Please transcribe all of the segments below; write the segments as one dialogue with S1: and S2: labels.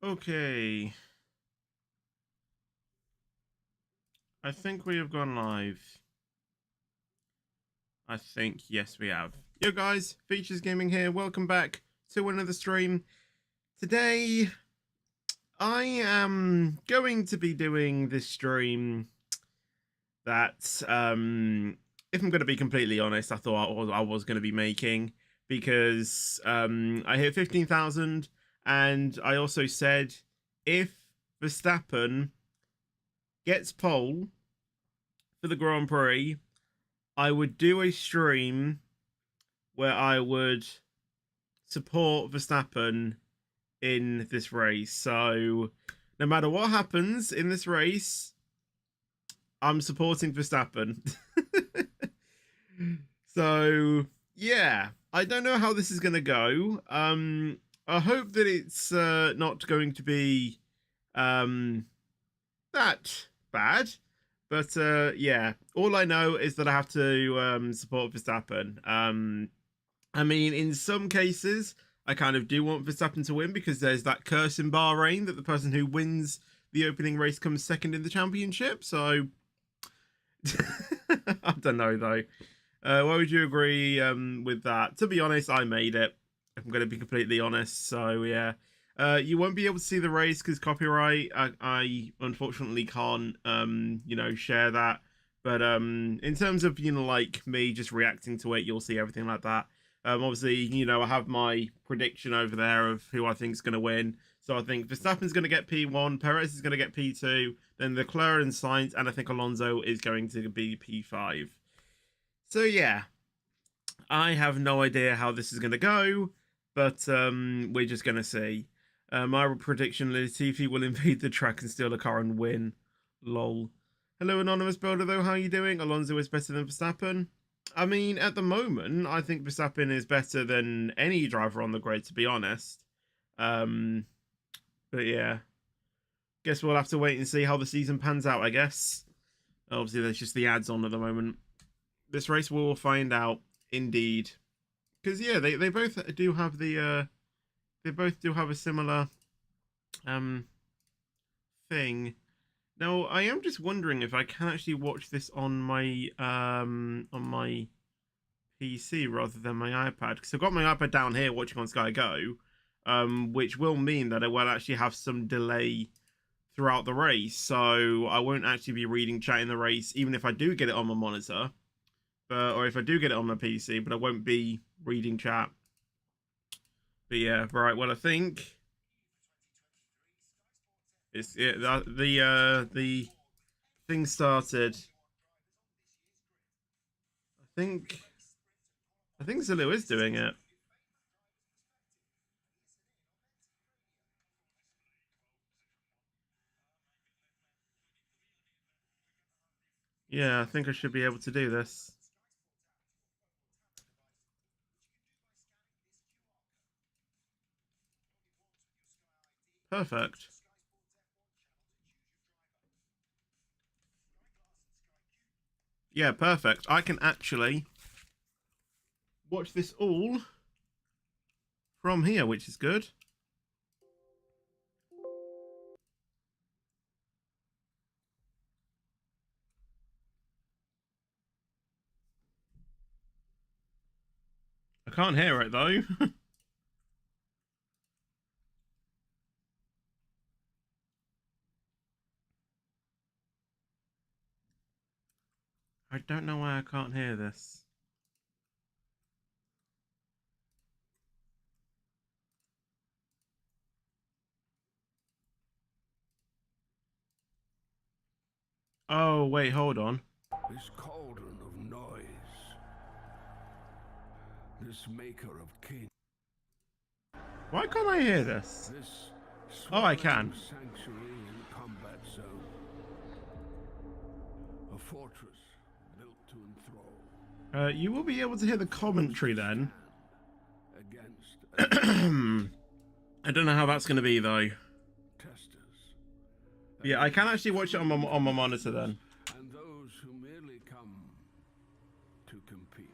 S1: Okay. I think we have gone live. I think, yes, we have. Yo, guys, Features Gaming here. Welcome back to another stream. Today, I am going to be doing this stream that, if I'm going to be completely honest, I thought I was going to be making because I hit 15,000, and I also said if Verstappen gets pole for the Grand Prix, I would do a stream where I would support Verstappen in this race. So no matter what happens in this race, I'm supporting Verstappen. So yeah, I don't know how this is going to go. I hope that it's not going to be that bad. But yeah, all I know is that I have to support Verstappen. I mean, in some cases, I kind of do want Verstappen to win because there's that curse in Bahrain that the person who wins the opening race comes second in the championship. So I don't know though. Why would you agree with that? To be honest, I made it. I'm going to be completely honest. So yeah. You won't be able to see the race because copyright. I unfortunately can't, share that. But in terms of like me just reacting to it, you'll see everything like that. Obviously, I have my prediction over there of who I think is going to win. So I think Verstappen's going to get P1, Perez is going to get P2, then Leclerc and Sainz, and I think Alonso is going to be P5. So yeah, I have no idea how this is going to go, but we're just going to see. My prediction: Latifi will invade the track and steal the car and win. Lol. Hello, anonymous builder. Though, how are you doing? Alonso is better than Verstappen. I mean, at the moment, I think Verstappen is better than any driver on the grid. To be honest, but yeah, guess we'll have to wait and see how the season pans out. I guess. Obviously, there's just the ads on at the moment. This race we'll find out. Indeed, because yeah, they both do have the. They both do have a similar thing. Now, I am just wondering if I can actually watch this on my PC rather than my iPad, because I've got my iPad down here watching on Sky Go, which will mean that I will actually have some delay throughout the race, so I won't actually be reading chat in the race, even if I do get it on my monitor, or if I do get it on my PC, but I won't be reading chat. But yeah, right. Well, I think it's the thing started. I think Zulu is doing it. Yeah, I think I should be able to do this. Perfect. Yeah, perfect. I can actually watch this all from here, which is good. I can't hear it though. I don't know why I can't hear this. Oh, wait, hold on.
S2: This cauldron of noise, this maker of kin.
S1: Why can't I hear this?
S2: This
S1: Oh, I can.
S2: sanctuary and combat zone. A fortress built to enthrall.
S1: You will be able to hear the commentary then.
S2: Against
S1: I don't know how that's going to be though.
S2: testers.
S1: Yeah, I can actually watch it on my monitor then.
S2: And those who merely come to compete.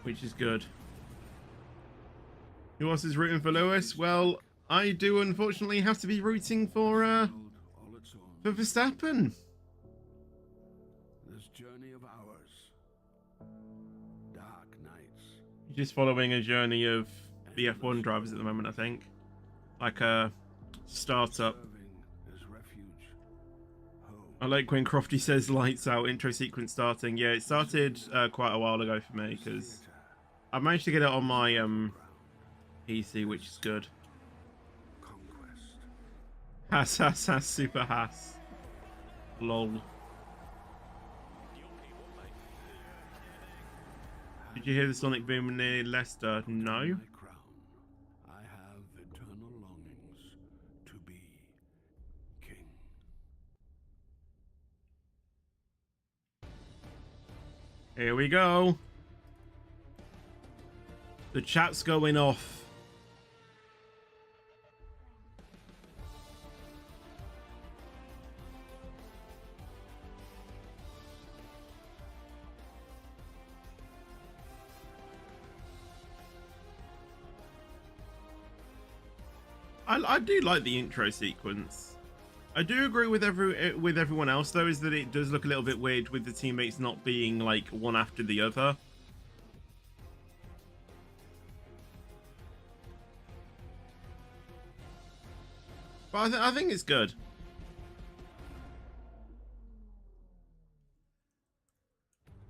S1: Which is good. Who else is rooting for Lewis? Well, I do unfortunately have to be rooting for
S2: All its own.
S1: Verstappen.
S2: This journey of ours. Dark nights.
S1: Just following a journey of the F1 drivers at the moment, I think. Like a startup.
S2: Serving as refuge. Home.
S1: I like when Crofty says lights out, intro sequence starting. Yeah, it started quite a while ago for me because I managed to get it on my PC, which is good.
S2: Conquest.
S1: Has, super has. Lol. Did you hear the sonic boom near Leicester? No.
S2: My crown. I have eternal longings to be king.
S1: Here we go. The chat's going off. I do like the intro sequence. I do agree with everyone else though, is that it does look a little bit weird with the teammates not being like one after the other. But I think it's good.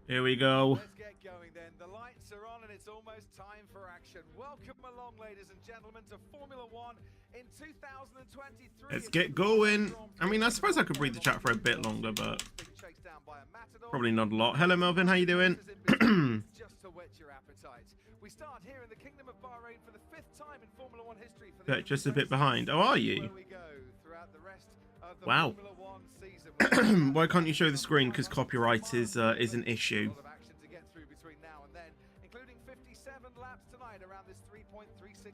S1: Here we go.
S3: Let's get going then. The lights are on and it's almost time for action. Welcome along, ladies and gentlemen, to Formula One in 2023.
S1: Let's get going. I mean, I suppose I could read the chat for a bit longer, but probably not a lot. Hello, Melvin. How you doing?
S3: Just to whet your appetite. We start here in the Kingdom of Bahrain for the 5th time in Formula One history. For the
S1: Just a bit behind. Oh, are you?
S3: Where we go throughout the rest of the
S1: Wow.
S3: Formula One season.
S1: Why can't you show the screen? Because copyright is an issue.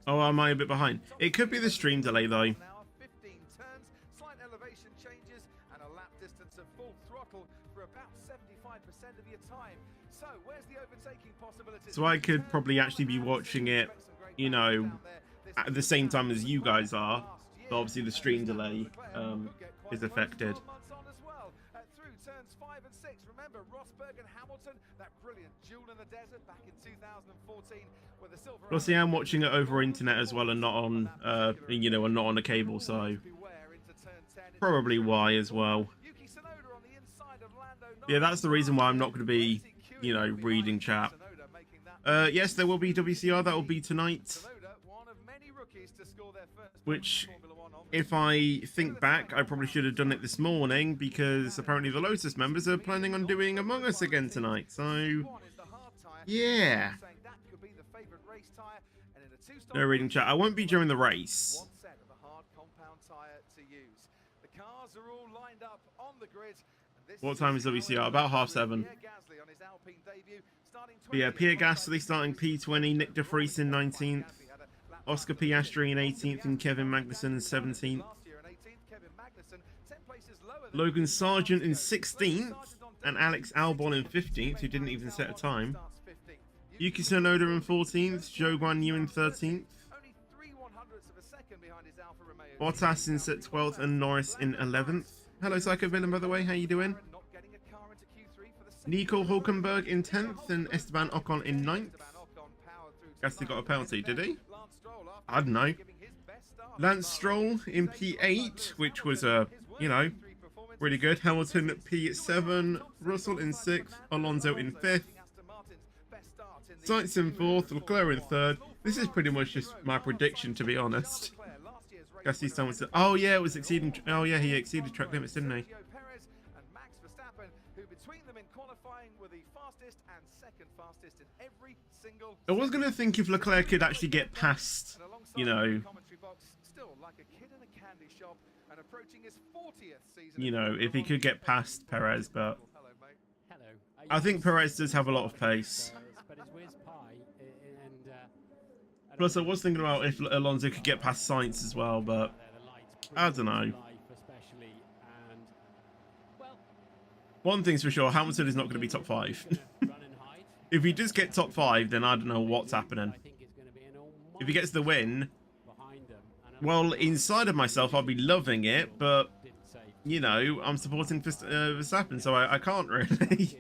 S1: Oh, am I a bit behind? It could be the stream delay though.
S3: 15 turns, slight elevation changes, and a lap distance of full throttle for about 75% of your time. So, where's the overtaking possibilities?
S1: So I could probably actually be watching it, you know, at the same time as you guys are. But obviously the stream delay is affected.
S3: Through turns 5 and 6, remember Rosberg and Hamilton, that brilliant duel in the desert back in 2014 with the silver.
S1: Plus, I'm watching it over internet as well and not on, you know, and not on a cable, so probably why as well. Yeah, that's the reason why I'm not going to be, you know, reading chat. Yes, there will be WCR. That will be tonight. Which, if I think back, I probably should have done it this morning because apparently the Lotus members are planning on doing Among Us again tonight. So, yeah. No reading chat. I won't be during the race. What time is WCR? About 7:30. But yeah, Pierre Gasly starting P20, Nick De Vries in 19th, Oscar Piastri in 18th, and Kevin Magnussen in 17th. Logan Sargent in 16th, and Alex Albon in 15th, who didn't even set a time. Yuki Tsunoda in 14th, Zhou Guan Yu in 13th. Bottas in 12th, and Norris in 11th. Hello, Psycho Villain, by the way. How you doing? Nico Hulkenberg in 10th, and Esteban Ocon in 9th. Gasly got a penalty, did he? I don't know. Lance Stroll in P8, which was, you know, really good. Hamilton at P7, Russell in 6th, Alonso in 5th, Sainz in 4th, Leclerc in 3rd. This is pretty much just my prediction, to be honest. Gasly's time was... Oh, yeah, it was exceeding... Oh, yeah, he exceeded track limits, didn't he? I was going to think if Leclerc could actually get past, you know, if he could get past Perez, but I think Perez does have a lot of pace. Plus, I was thinking about if Alonso could get past Sainz as well, but I don't know. One thing's for sure, Hamilton is not going to be top 5. If he does get top 5, then I don't know what's happening. if he gets the win, well, inside of myself, I'll be loving it, but, you know, I'm supporting Verstappen, so I can't really.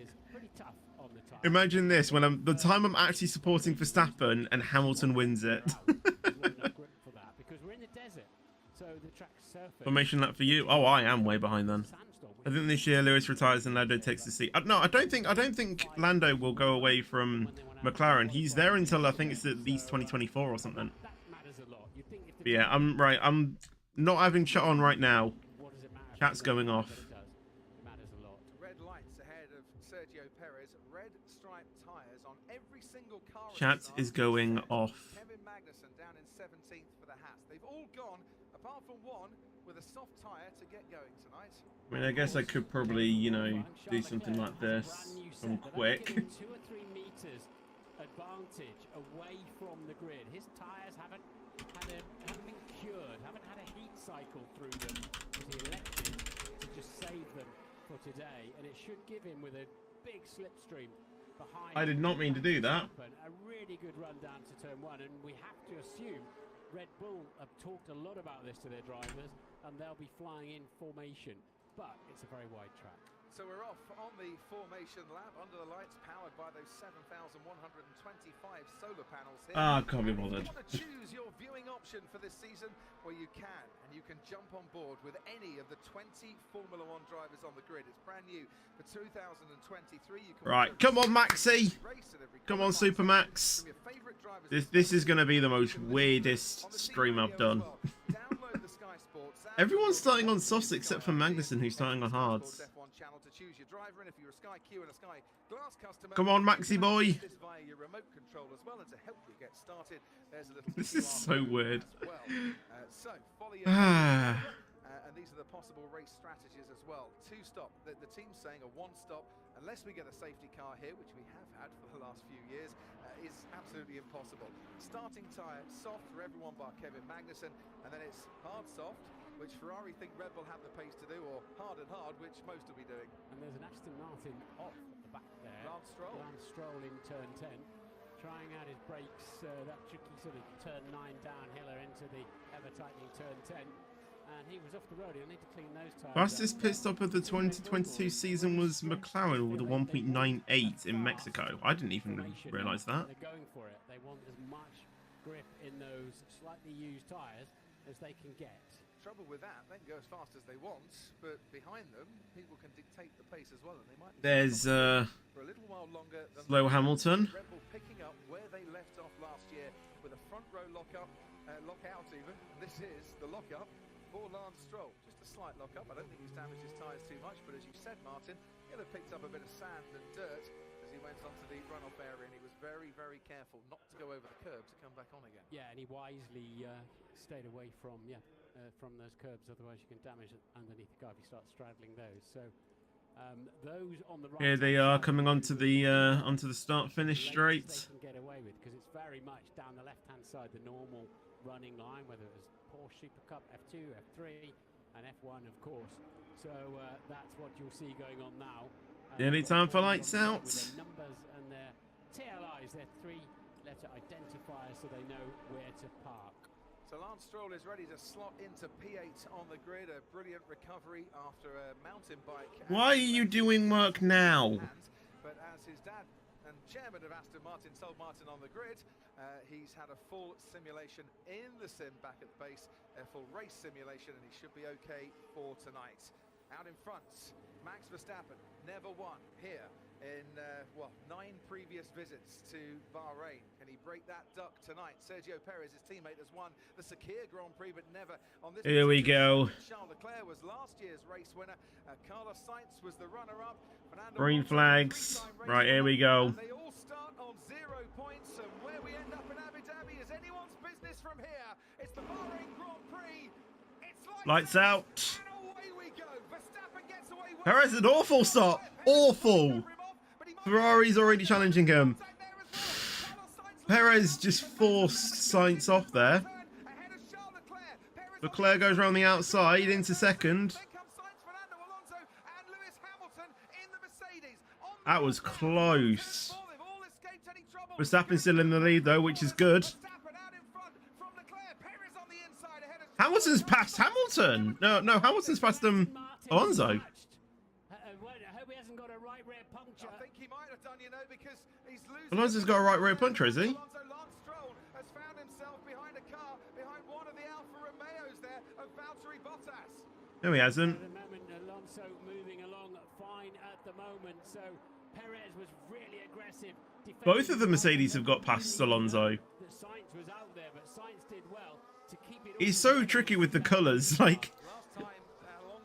S1: Imagine this, when the time I'm actually supporting Verstappen and Hamilton wins it. Formation lap for you. Oh, I am way behind then. I think this year Lewis retires and Lando takes the seat. No, I don't think Lando will go away from McLaren. He's there until I think it's at least 2024 or something. But yeah, I'm right. I'm not having chat on right now. Chat's going off.
S3: Red lights ahead of Sergio Perez. Red striped tires on every single car.
S1: Chat is going off.
S3: Kevin Magnussen down in 17th for the Haas. They've all gone apart from one with a soft tire to get going tonight.
S1: I mean, I guess I could probably, you know, do something like this. I'm quick.
S4: 2 or 3 meters advantage away from the grid. His tires haven't been cured, haven't had a heat cycle through them, but he elected to just save them for today, and it should give him with a big slipstream behind.
S1: I did not mean to do that.
S4: A really good run down to turn 1, and we have to assume Red Bull have talked a lot about this to their drivers, and they'll be flying in formation, but it's a very wide track.
S3: So we're off on the formation lap under the lights, powered by those 7,125 solar panels here.
S1: Ah, can't be
S3: If
S1: bothered.
S3: you want to choose your viewing option for this season, well, you can, and you can jump on board with any of the 20 Formula One drivers on the grid. It's brand new for 2023. You can
S1: Right, come on, Maxi.
S3: race at every
S1: Come on,
S3: qualifying
S1: Super
S3: session
S1: Max.
S3: from your favourite drivers.
S1: This is going to be the most weirdest stream I've done.
S3: Download the Sky Sports app.
S1: Everyone's starting on softs except for Magnussen, who's starting on hards.
S3: F1 channel to choose your driver, and if you're a Sky Q and a Sky Glass customer,
S1: Come on, Maxi boy.
S3: this via your remote control as well, and to help you get started, there's a little
S1: This is
S3: QR
S1: so
S3: code
S1: weird.
S3: as well. So follow your and these are the possible race strategies as well. 2-stop. The team's saying a 1-stop, unless we get a safety car here, which we have had for the last few years, is absolutely impossible. Starting tyre, soft for everyone bar Kevin Magnussen, and then it's hard soft, which Ferrari think Red Bull have the pace to do, or hard and hard, which most will be doing.
S4: And there's an Aston Martin off at the back there.
S3: Lance Stroll.
S4: Lance Stroll in turn 10, trying out his brakes, that tricky sort of turn 9 downhiller into the ever-tightening turn 10. And he was off the road. He'll need to clean those tyres.
S1: Fastest pit stop of the 2022 season was McLaren with a 1.98 in Mexico. I didn't even realise that.
S4: They're going for it. They want as much grip in those slightly used tyres as they can get.
S3: Trouble with that, they can go as fast as they want, but behind them, people can dictate the pace as well, and they might be
S1: There's
S3: for a little while longer than
S1: slow Hamilton.
S3: Red Bull picking up where they left off last year with a front row lockup, lockout even. This is the lockup for Lance Stroll. Just a slight lockup. I don't think he's damaged his tyres too much, but as you said, Martin, he'll have picked up a bit of sand and dirt as he went onto the runoff area, and he was very, very careful not to go over the curb to come back on again.
S4: Yeah, and he wisely stayed away from those curbs, otherwise you can damage it underneath the car if you start straddling those. So those on the right.
S1: Here they are coming onto the start-finish straight.
S4: They can get away with, because it's very much down the left-hand side, the normal running line, whether it was Porsche Super Cup, F2, F3, and F1, of course. So that's what you'll see going on now.
S1: Nearly time for lights out.
S4: With their numbers and their TLIs, their 3-letter identifiers, so they know where to park.
S3: So Lance Stroll is ready to slot into P8 on the grid. A brilliant recovery after a mountain bike.
S1: Why are you doing work now?
S3: But as his dad and chairman of Aston Martin told Martin on the grid, he's had a full simulation in the sim back at the base, a full race simulation, and he should be okay for tonight. Out in front, Max Verstappen, never won here in, 9 previous visits to Bahrain. Can he break that duck tonight? Sergio Perez, his teammate, has won the Sakir Grand Prix, but never on this.
S1: Here we go.
S3: Charles Leclerc was last year's race winner. Carlos Sainz was the runner-up.
S1: Green flags. Right, here we go.
S3: They all start on 0 points, and where we end up in Abu Dhabi is anyone's business from here. It's the Bahrain Grand Prix. It's
S1: Lights out.
S3: and away we go. Verstappen gets away with
S1: Perez, an awful stop. Awful. Ferrari's already challenging him. Perez just forced Sainz off there. Leclerc goes around the outside into second. That was close. Verstappen still in the lead though, which is good. Hamilton's passed Hamilton. No, Hamilton's passed Alonso.
S4: I hope he hasn't got a right rear puncture.
S3: I think he might have done, you know, because he's losing.
S1: Alonso's got a right rear puncture, has he?
S3: Alonso Lance Stroll has found himself behind a car, behind one of the Alfa Romeos there of Valtteri Bottas.
S1: No, he hasn't.
S4: At the moment, Alonso moving along fine at the moment. So Perez was really aggressive.
S1: Both of the Mercedes have got past Alonso.
S4: The Sainz was out there, but Sainz did well to keep it.
S1: He's so tricky with the colours. Like,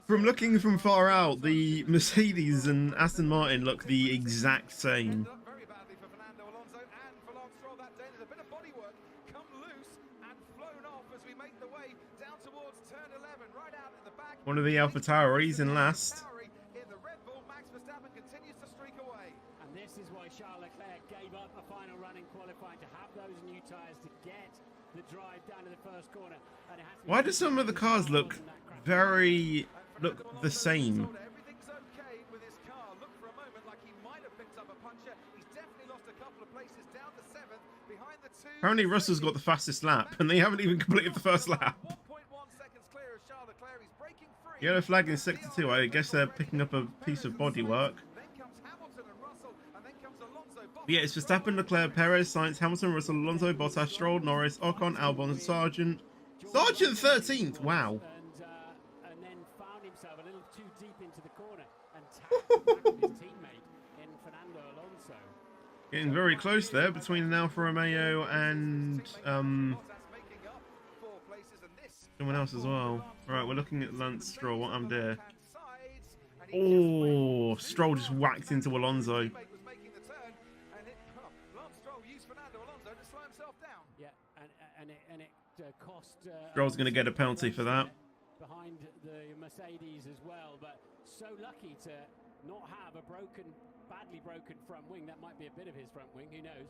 S1: from looking from far out, the Mercedes and Aston Martin look the exact same.
S3: Very badly for Fernando Alonso and for Lance Stroll that day. There's a bit of bodywork come loose and flown off as we make the way down towards turn 11, right out at the back.
S1: One of the Alpha Tauris in last.
S3: In the Red Bull, Max Verstappen continues to streak away.
S4: And this is why Charles Leclerc gave up a final run in qualifying to have those new tyres to get the drive down to the first corner. And it has to be.
S1: Why do some of the cars look the same?
S3: Everything's okay with his car. Look for a moment like he might have picked up a puncture. He's definitely lost a couple of places down to 7th behind the two.
S1: Apparently Russell's got the fastest lap, and they haven't even completed the first lap.
S3: 1.1 seconds clear of Charles Leclerc. He's breaking free.
S1: Yellow flag in sector 2. I guess they're picking up a piece of bodywork.
S3: Then comes Hamilton and Russell, and then comes Alonso.
S1: Yeah, it's Verstappen, Leclerc, Perez, Sainz, Hamilton, Russell, Alonso, Bottas, Stroll, Norris, Ocon, Albon, Sargent. Sargent 13th. Wow.
S4: And then found himself a little too deep into the corner and tapped back his teammate in Fernando Alonso.
S1: Getting very close there between an Alfa Romeo and someone else as well. Right, we're looking at Lance Stroll. What I'm there. Oh, Stroll just whacked into Alonso.
S4: Yeah, and it cost.
S1: Stroll's going to get a penalty for that.
S4: Behind the Mercedes as well, but so lucky to not have a badly broken front wing. That might be a bit of his front wing, who knows?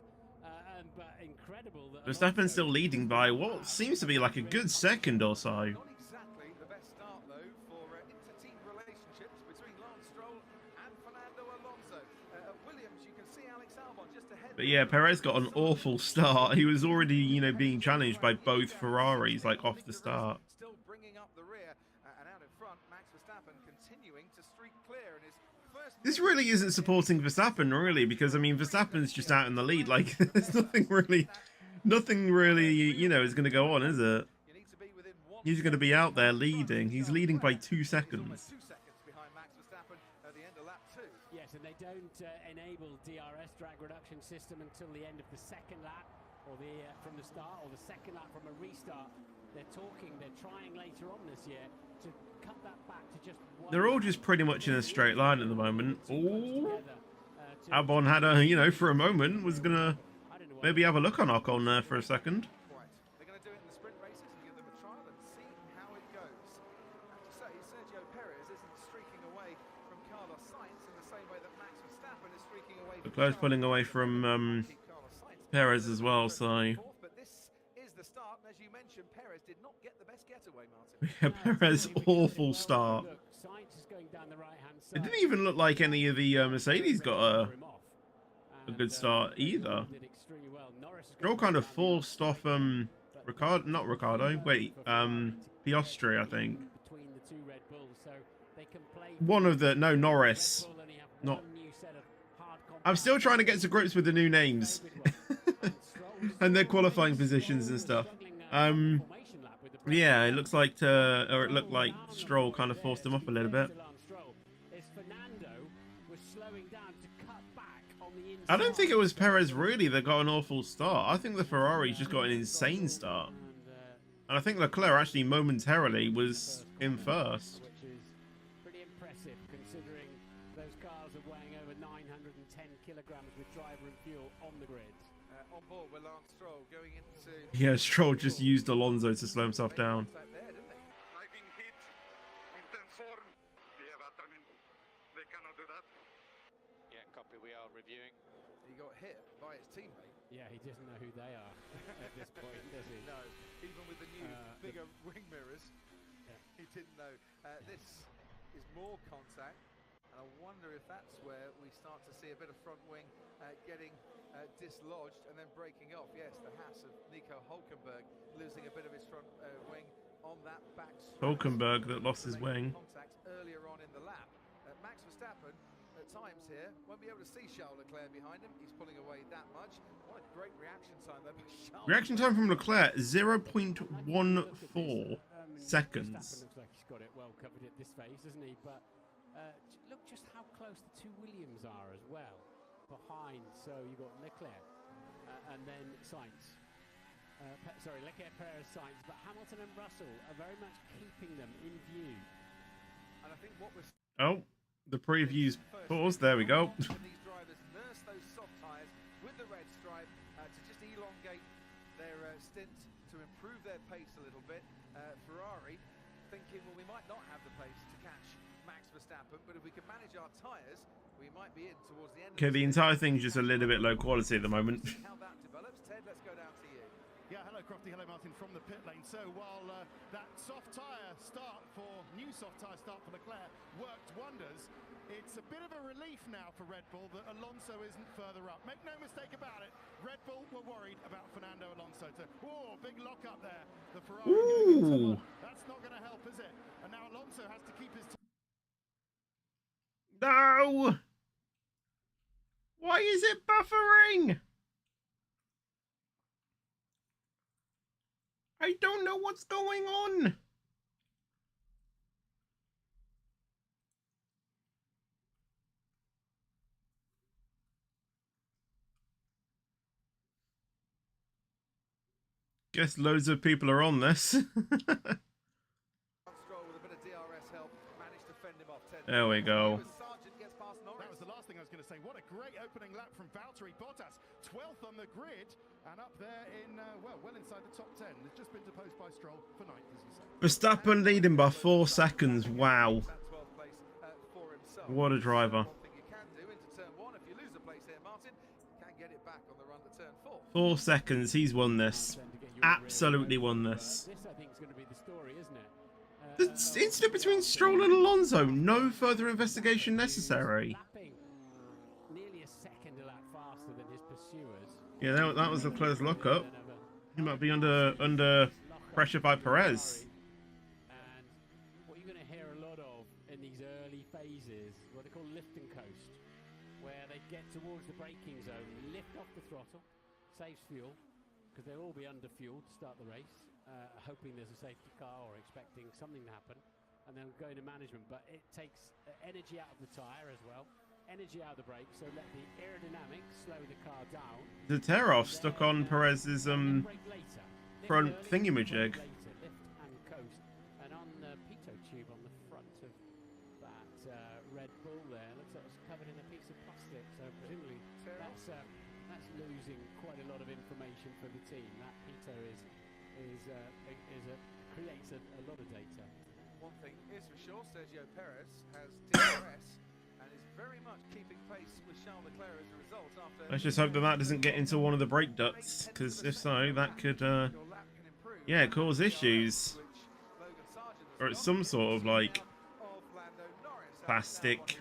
S4: But incredible that
S1: Verstappen's still leading by what seems to be like a good second or so.
S3: Not exactly the best start though for inter-team relationships between Lance Stroll and Fernando Alonso. At Williams, you can see Alex Albon just ahead.
S1: But yeah, Perez got an awful start. He was already, you know, being challenged by both Ferraris, like off the start.
S3: Still bringing up the rear and out in front, Max Verstappen continuing to streak clear in his first.
S1: This really isn't supporting Verstappen, really, because I mean, Verstappen's just out in the lead. Like, there's nothing really, you know, is going to go on, is it?
S3: You need to be within one.
S1: He's going to be out there leading. He's leading by 2 seconds.
S3: 2 seconds behind Max Verstappen at the end of lap 2.
S4: Yes, and they don't enable DRS drag reduction system until the end of the second lap, or from the start, or the second lap from a restart. They're trying later on this year to cut that back to just one.
S1: They're all just pretty much in a straight line at the moment. Oh, Albon had a, you know, for a moment was gonna maybe have a look on Ocon there for a second.
S3: Right. They're going to do it in the sprint races and give them a trial and see how it goes. I have to say, Sergio Perez isn't streaking away from Carlos Sainz in the same way that Max Verstappen is streaking away from
S1: Leclerc's pulling away from
S3: Carlos Sainz.
S1: Perez as well, so
S3: But this is the start, and as you mentioned, Perez did not get the best getaway, Martin.
S1: yeah, Perez awful start.
S4: Look, Sainz is going down the right-hand side.
S1: It didn't even look like any of the Mercedes got a good start either.
S4: Did extremely well. Norris has
S1: They're all kind of forced off Ricardo, wait, Piastri, I think.
S4: between the two Red Bulls, so they can play.
S1: One of the Red Bull only have not.
S4: One new set of hard
S1: I'm still trying to get to grips with the new names and their qualifying positions and stuff. Yeah, it looks like it looked like Stroll kind of forced him off a little bit. I don't think it was Perez really that got an awful start. I think the Ferraris just got an insane start. And I think Leclerc actually momentarily was in first.
S4: Which is pretty impressive considering those cars are weighing over 910 kilograms with driver and fuel on the grid.
S3: On board with Lance Stroll going into.
S1: Yeah, Stroll just used Alonso to slow himself down.
S3: There, didn't they?
S5: I've been hit in 10 form. Yeah, but I mean, they cannot do that.
S6: Yeah, copy. We are reviewing.
S3: He got hit by his teammate.
S4: Yeah, he doesn't know who they are at this point, does he?
S3: No, even with the new bigger wing mirrors, he didn't know. This is more contact, and I wonder if that's where we start to see a bit of front wing getting dislodged and then breaking off. Yes, the Haas of Nico Hulkenberg losing a bit of his front wing on that back straight.
S1: Hulkenberg that lost his wing.
S3: Contact earlier on in the lap. Max Verstappen at times here won't be able to see Charles Leclerc behind him. He's pulling away that much. What a great reaction time though by Charles.
S1: Reaction time from Leclerc 0.14 seconds.
S4: Verstappen looks like he's got it well covered at this phase, doesn't he? But look just how close the two Williams are as well behind. So you've got Leclerc and then Sainz. Sorry, Leclerc, Perez, Sainz, but Hamilton and Russell are very much keeping them in view.
S3: And I think what we're
S1: Oh, the preview's paused. There we go.
S3: these drivers nurse those soft tyres with the red stripe to just elongate their stint to improve their pace a little bit. Ferrari thinking, well, we might not have the pace to catch Max Verstappen, but if we can manage our tyres, we might be in towards the end.
S1: Okay, the entire thing's just a little bit low quality at the moment.
S3: How that develops, Ted, let's go down to you.
S7: Yeah, hello Crofty, hello Martin from the pit lane. So while that soft tyre start for Leclerc worked wonders, it's a bit of a relief now for Red Bull that Alonso isn't further up. Make no mistake about it, Red Bull were worried about Fernando Alonso. Oh, big lock up there. The Ferrari.
S1: Ooh.
S7: That's not going to help, is it? And now Alonso has to keep his.
S1: No! Why is it buffering? I don't know what's going on. Guess loads of people are on this. There we go.
S7: That was the last thing I was going to say. What a great opening lap from Valtteri Bottas, 12th on the grid, and up there in well inside the top 10. It's just been deposed by Stroll for 9th, as you say.
S1: Verstappen leading by 4 seconds. Wow. What a driver. 4 seconds. He's won this. Absolutely won this.
S4: This, I think, is going to be the story, isn't it?
S1: The incident between Stroll and Alonso. No further investigation necessary.
S4: Lapping nearly a second a lap faster than his pursuers.
S1: Yeah, that was a close lockup. He might be under pressure by Perez.
S4: And what you're going to hear a lot of in these early phases, what they call lift and coast, where they get towards the braking zone, lift off the throttle, saves fuel, because they'll all be under fuel to start the race, hoping there's a safety car or expecting something to happen, and then go into management. But it takes energy out of the tyre as well, energy out of the brakes, so let the aerodynamics slow the car down.
S1: The tear-off stuck on Perez's front thingamajig.
S4: Lift and coast, and on the pitot tube on the front of that Red Bull there, looks like it's covered in a piece of plastic, so presumably that's losing quite a lot of information for the team. That pitot creates a lot of data.
S3: One thing is for sure, Sergio Perez has DRS and is very much keeping pace with Charles Leclerc as a result. After
S1: Let's just hope that doesn't get into one of the brake ducts, because if so, that could, yeah, cause issues. Or it's some sort of like plastic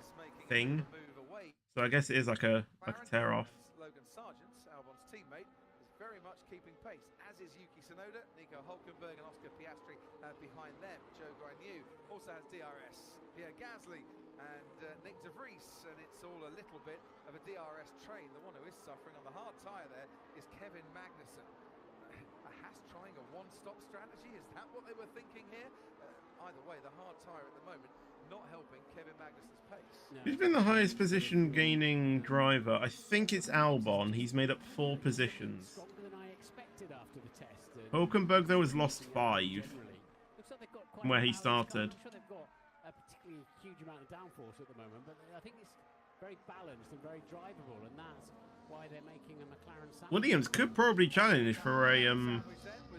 S1: thing. So I guess it is like a tear-off.
S3: Logan Sargent, Albon's teammate, is very much keeping pace, as is Yuki Tsunoda, Nico Hulkenberg and Oscar Piastri behind them. Joe Guanyu also has DRS. Pierre Gasly and Nick De Vries, and it's all a little bit of a DRS train. The one who is suffering on the hard tyre there is Kevin Magnussen. A Haas trying a one-stop strategy? Is that what they were thinking here? Either way, the hard tyre at the moment not helping Kevin Magnussen's pace.
S1: Who's been the highest position gaining driver? I think it's Albon. He's made up 4 positions.
S4: Stronger than I expected after the test.
S1: Hulkenberg, though, has lost 5
S4: Looks like they've got quite
S1: from where
S4: a
S1: he
S4: balanced car.
S1: started.
S4: I'm sure they've got a particularly huge amount of downforce at the moment, but I think it's very balanced and very drivable, and that's why they're making a McLaren sandwich.
S1: Williams could probably challenge for a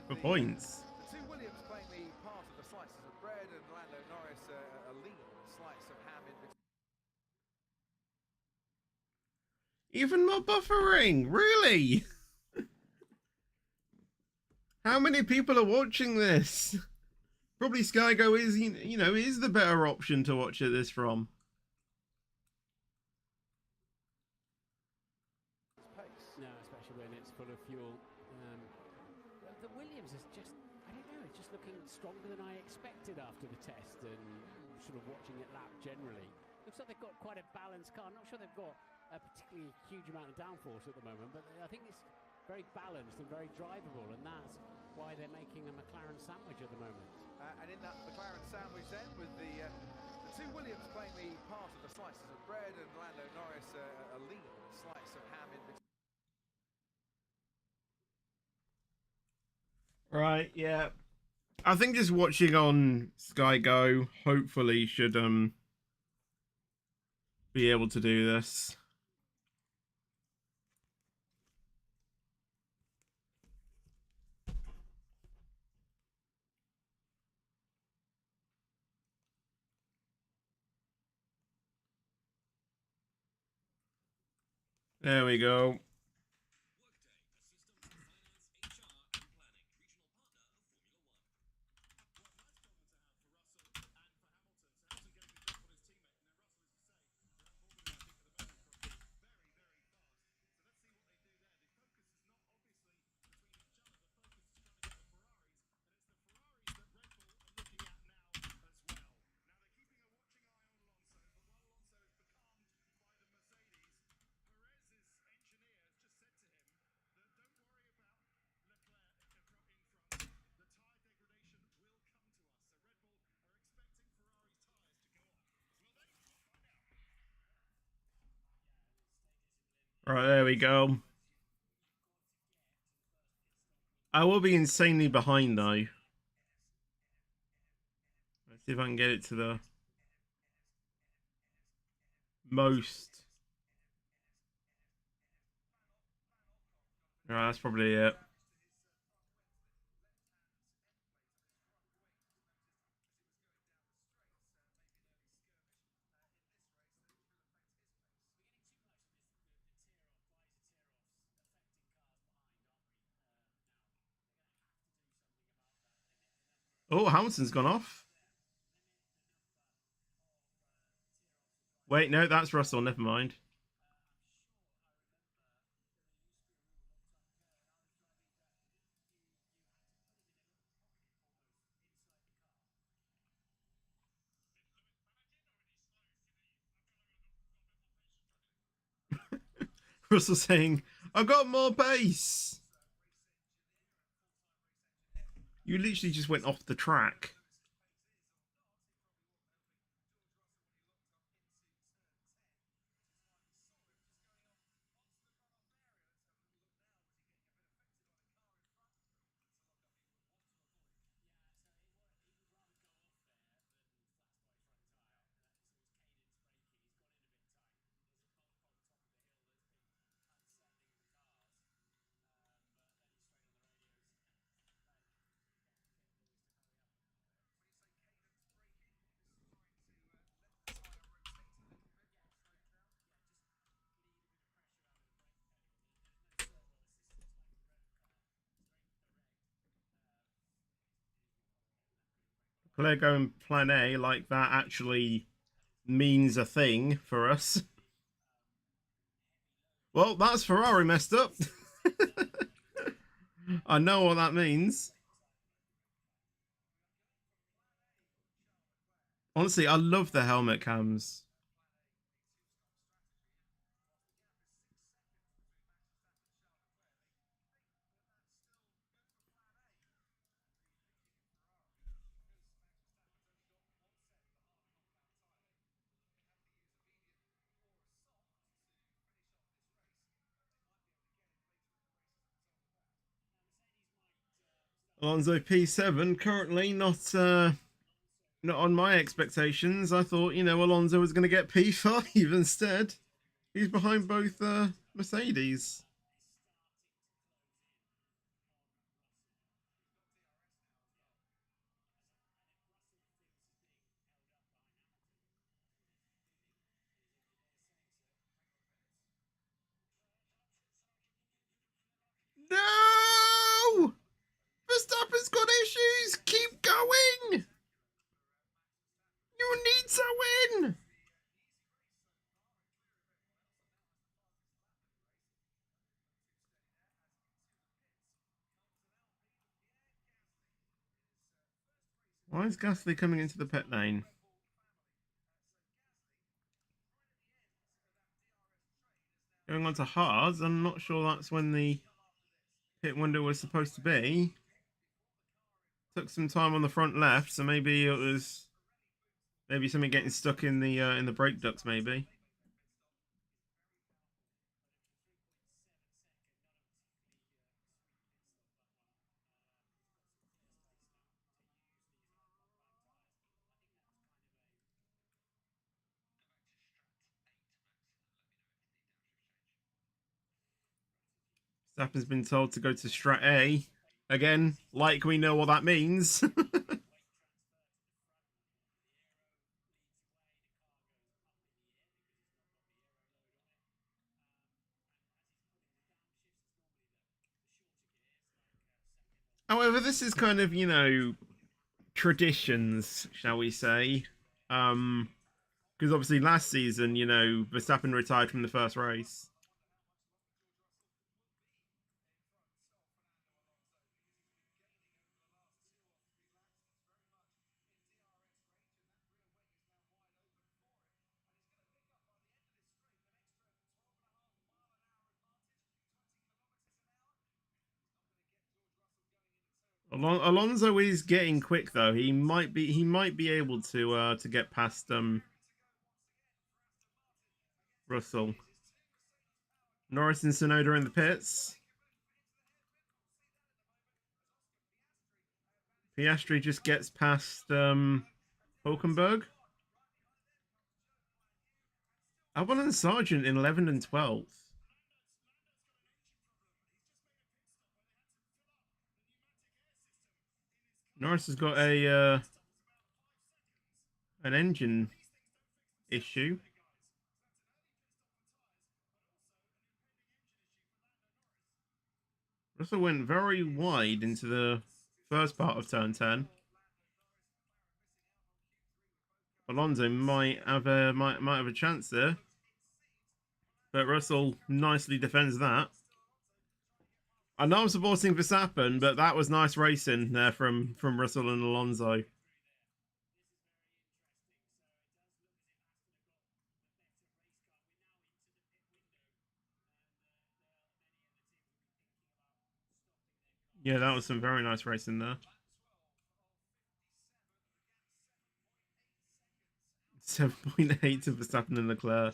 S1: for points.
S3: The two Williams playing the part of the slices of bread, and Lando Norris a lean slice of ham in between.
S1: Even more buffering, really? How many people are watching this? Probably Sky Go is, you know, is the better option to watch this from.
S4: No, especially when it's full of fuel. the Williams is just, I don't know, it's just looking stronger than I expected after the test and sort of watching it lap generally. Looks like they've got quite a balanced car. I'm not sure they've got a particularly huge amount of downforce at the moment, but I think it's very balanced and very drivable, and that's why they're making a McLaren sandwich at the moment.
S3: And in that McLaren sandwich then, with the two Williams playing the part of the slices of bread and Lando Norris a lean slice of ham in between.
S1: Right, yeah. I think just watching on Sky Go hopefully should be able to do this. There we go. Right, there we go. I will be insanely behind, though. Let's see if I can get it to the most. Alright, that's probably it. Oh, Hamilton's gone off. Wait, no, that's Russell. Never mind. Russell saying, I've got more pace. You literally just went off the track. Claire going plan A like that actually means a thing for us. Well, that's Ferrari messed up. I know what that means. Honestly, I love the helmet cams. Alonso P7 currently not on my expectations. I thought, Alonso was going to get P5 instead. He's behind both Mercedes. No! Verstappen's got issues. Keep going. You need to win. Why is Gasly coming into the pit lane? Going on to hards. I'm not sure that's when the pit window was supposed to be. Took some time on the front left, so maybe it was something getting stuck in the brake ducts, maybe. Verstappen's been told to go to Strat A. Again, like we know what that means. However, this is kind of, traditions, shall we say. Because obviously last season, Verstappen retired from the first race. Alonso is getting quick though. He might be able to get past Russell. Norris and Tsunoda in the pits. Piastri just gets past Hulkenberg. Albon and Sargent in 11th and 12th. Norris has got an engine issue. Russell went very wide into the first part of turn 10. Alonso might have a chance there, but Russell nicely defends that. I know I'm supporting Verstappen, but that was nice racing there from Russell and Alonso. Yeah, that was some very nice racing there. 7.8 to Verstappen and Leclerc.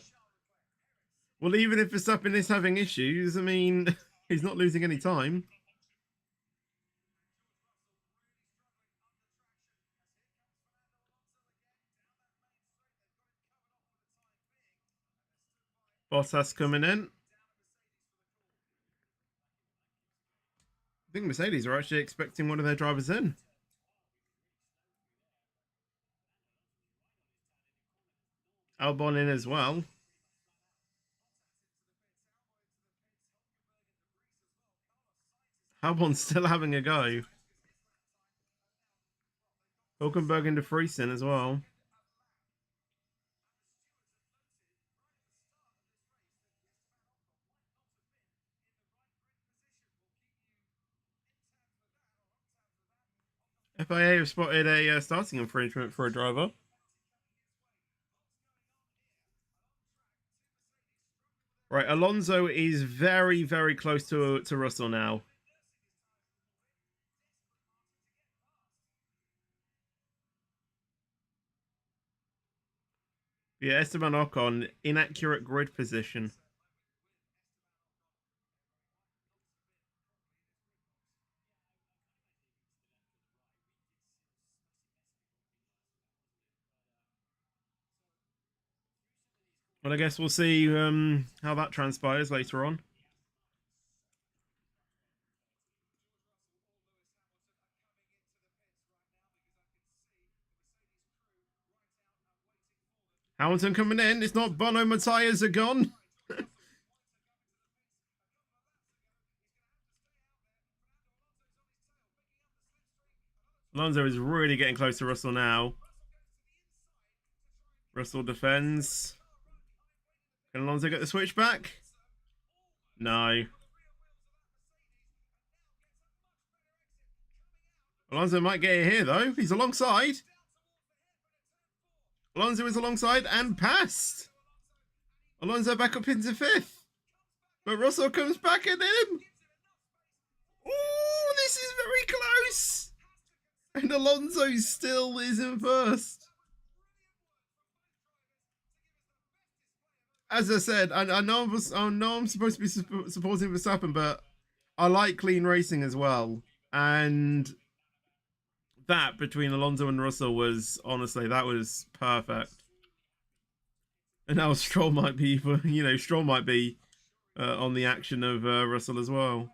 S1: Well, even if Verstappen is having issues, I mean, he's not losing any time. Bottas coming in. I think Mercedes are actually expecting one of their drivers in. Albon in as well. Albon's still having a go. Hulkenberg into Friesen as well. FIA have spotted a starting infringement for a driver. Right, Alonso is very, very close to Russell now. Yeah, Esteban Ocon, inaccurate grid position. Well, I guess we'll see how that transpires later on. Hamilton coming in. It's not Bono. My tyres are gone. Alonso is really getting close to Russell now. Russell defends. Can Alonso get the switch back? No. Alonso might get it here, though. He's alongside. Alonso is alongside and passed. Alonso back up into 5th. But Russell comes back at him. Oh, this is very close. And Alonso still is in 1st. As I said, I know I'm supposed to be supporting Verstappen, but I like clean racing as well. And that between Alonso and Russell was, honestly, that was perfect. And now Stroll might be, Stroll might be on the action of Russell as well.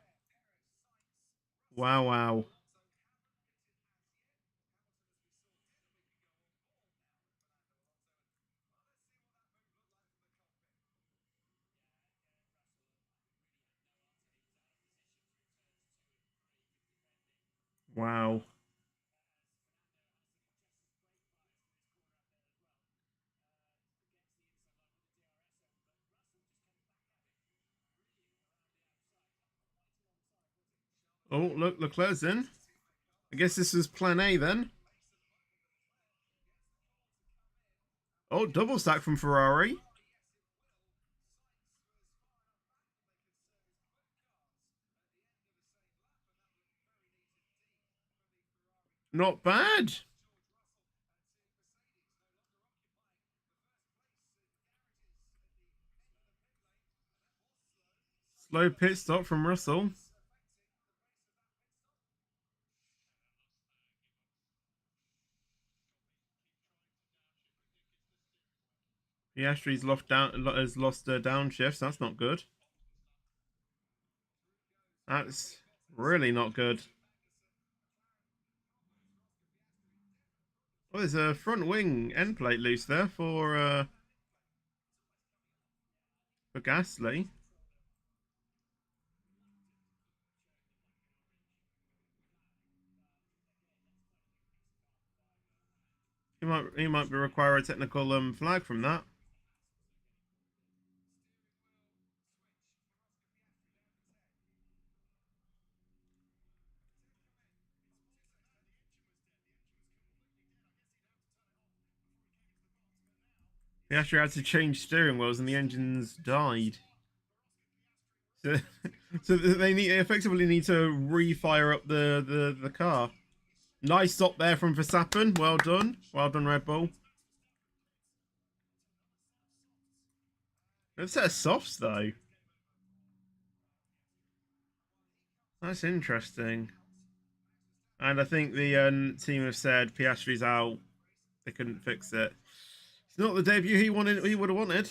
S1: Wow, wow. Wow. Oh, look, Leclerc's in. I guess this is plan A then. Oh, double stack from Ferrari. Not bad. Slow pit stop from Russell. Piastri's has lost downshift. So that's not good. That's really not good. Oh, there's a front wing end plate loose there for Gasly. He might require a technical flag from that. He actually had to change steering wheels and the engines died. So, so they effectively need to refire up the car. Nice stop there from Verstappen. Well done. Well done, Red Bull. Let's set of softs though. That's interesting. And I think the team have said Piastri's out. They couldn't fix it. It's not the debut he would have wanted.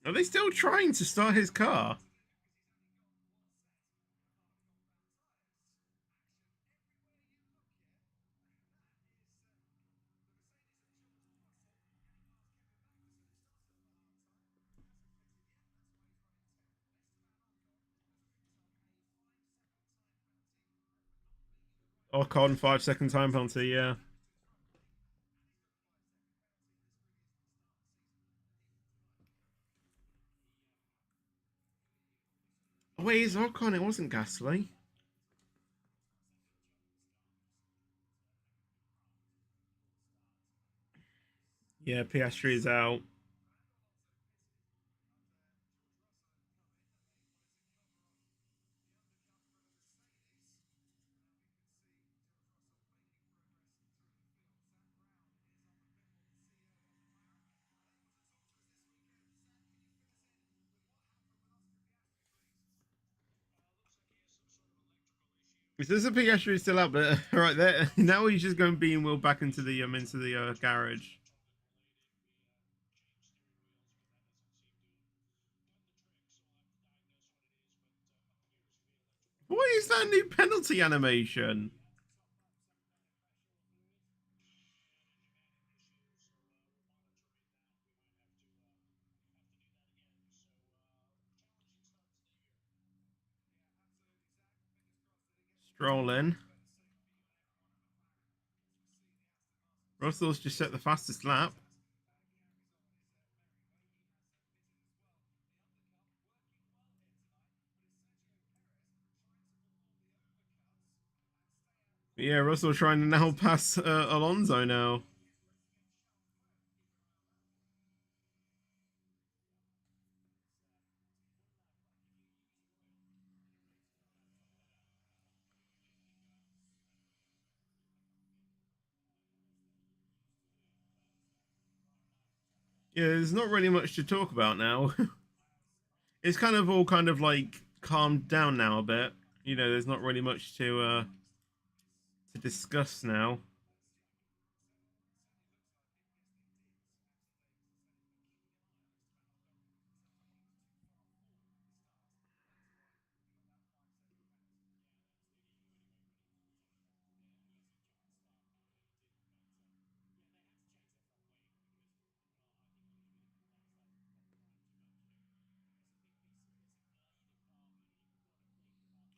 S1: Are they still trying to start his car? Ocon 5-second time penalty, yeah. Oh, wait, it's Ocon, it wasn't Gasly. Yeah, Piastri is out. It says the Piastri is still out, but right there now he's just going being wheeled back into the garage. What is that new penalty animation? Stroll in. Russell's just set the fastest lap. Yeah, Russell trying to now pass Alonso now. Yeah, there's not really much to talk about now. It's kind of all kind of like calmed down now a bit. You know, there's not really much to discuss now.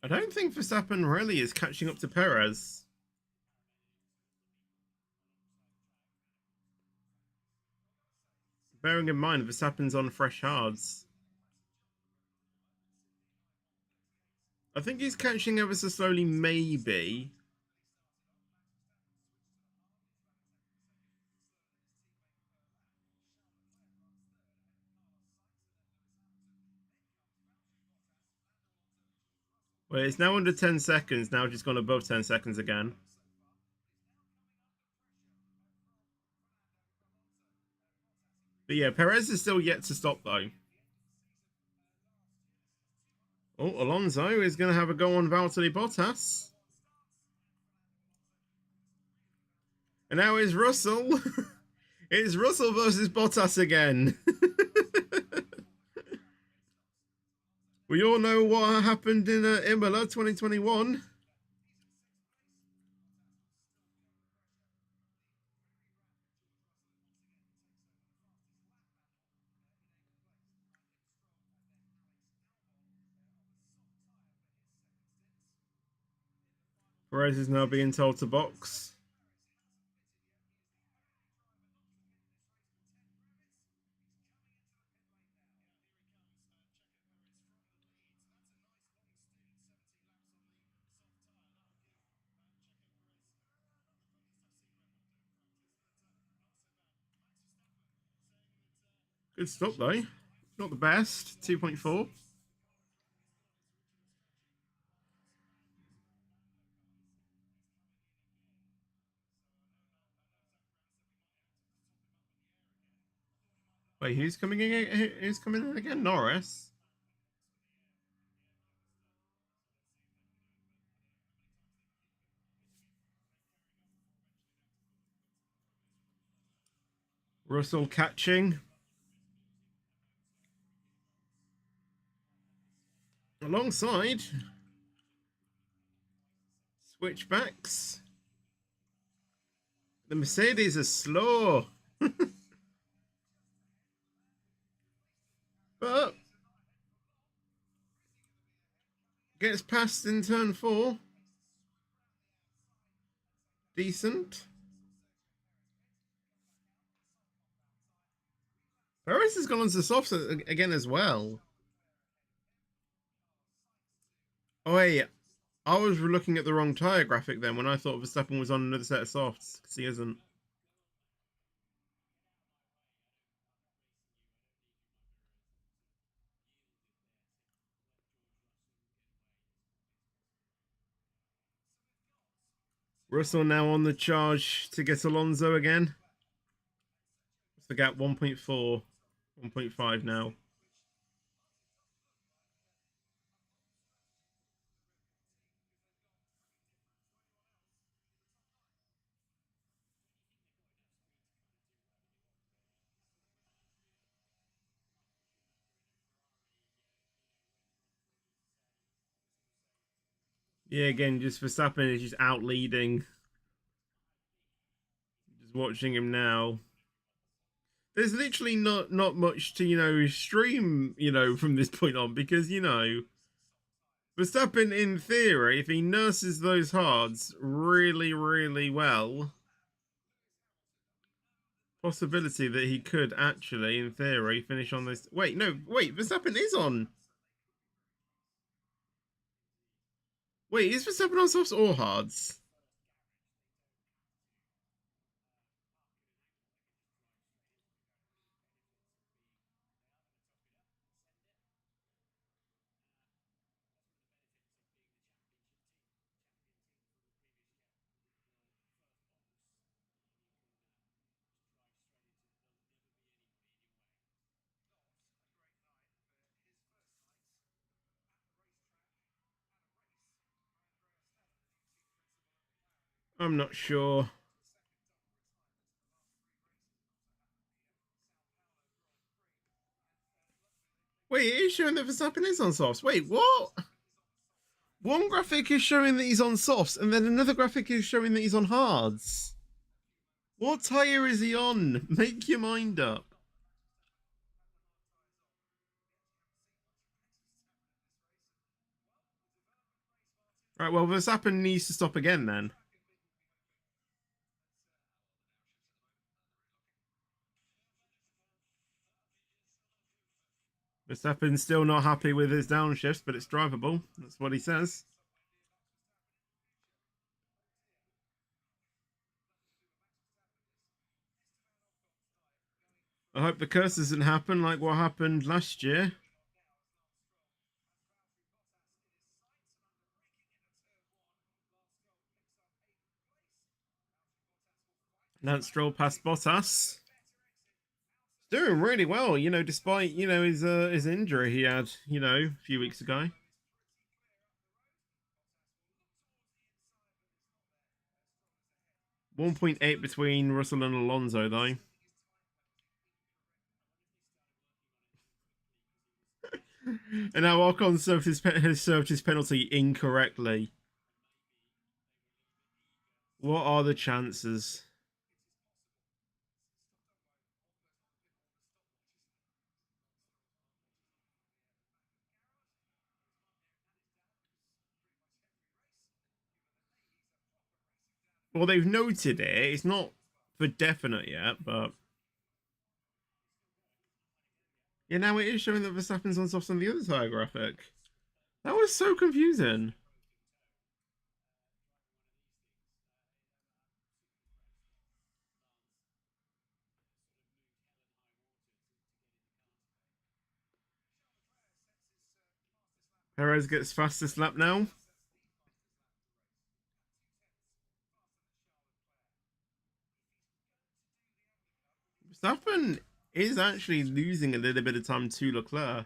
S1: I don't think Verstappen really is catching up to Perez. Bearing in mind, Verstappen's on fresh hards. I think he's catching ever so slowly, maybe. Well, it's now under 10 seconds. Now just gone above 10 seconds again. But yeah, Perez is still yet to stop, though. Oh, Alonso is going to have a go on Valtteri Bottas. And now it's Russell. It's Russell versus Bottas again. We all know what happened in Imola 2021. Perez is now being told to box. Good stop, though. Not the best. 2.4. Wait, who's coming in? Who's coming in again? Norris. Russell catching. Alongside. Switchbacks. The Mercedes are slow. But gets past in turn 4. Decent. Perez has gone on to softs again as well. Oh wait, I was looking at the wrong tyre graphic then when I thought Verstappen was on another set of softs, because he isn't. Russell now on the charge to get Alonso again. What's the gap? 1.4. 1.5 now. Yeah, again, just Verstappen is just out leading. Just watching him now. There's literally not much to, stream, from this point on, because, Verstappen, in theory, if he nurses those hards really, really well, possibility that he could actually, in theory, finish on this. Wait, no, wait, Verstappen is on. Wait, is Verstappen on softs or hards? I'm not sure. Wait, it is showing that Verstappen is on softs. Wait, what? One graphic is showing that he's on softs, and then another graphic is showing that he's on hards. What tyre is he on? Make your mind up. Right, well, Verstappen needs to stop again then. Verstappen's still not happy with his downshifts, but it's drivable. That's what he says. I hope the curse doesn't happen like what happened last year. Lance Stroll past Bottas. Doing really well, you know, despite, you know, his injury he had, you know, a few weeks ago. 1.8 between Russell and Alonso, though. And now Ocon has served his penalty incorrectly. What are the chances? Well, they've noted it. It's not for definite yet, but yeah, now it is showing that Verstappen's on softs on the other tyre graphic. That was so confusing. Perez gets fastest lap now. Verstappen is actually losing a little bit of time to Leclerc.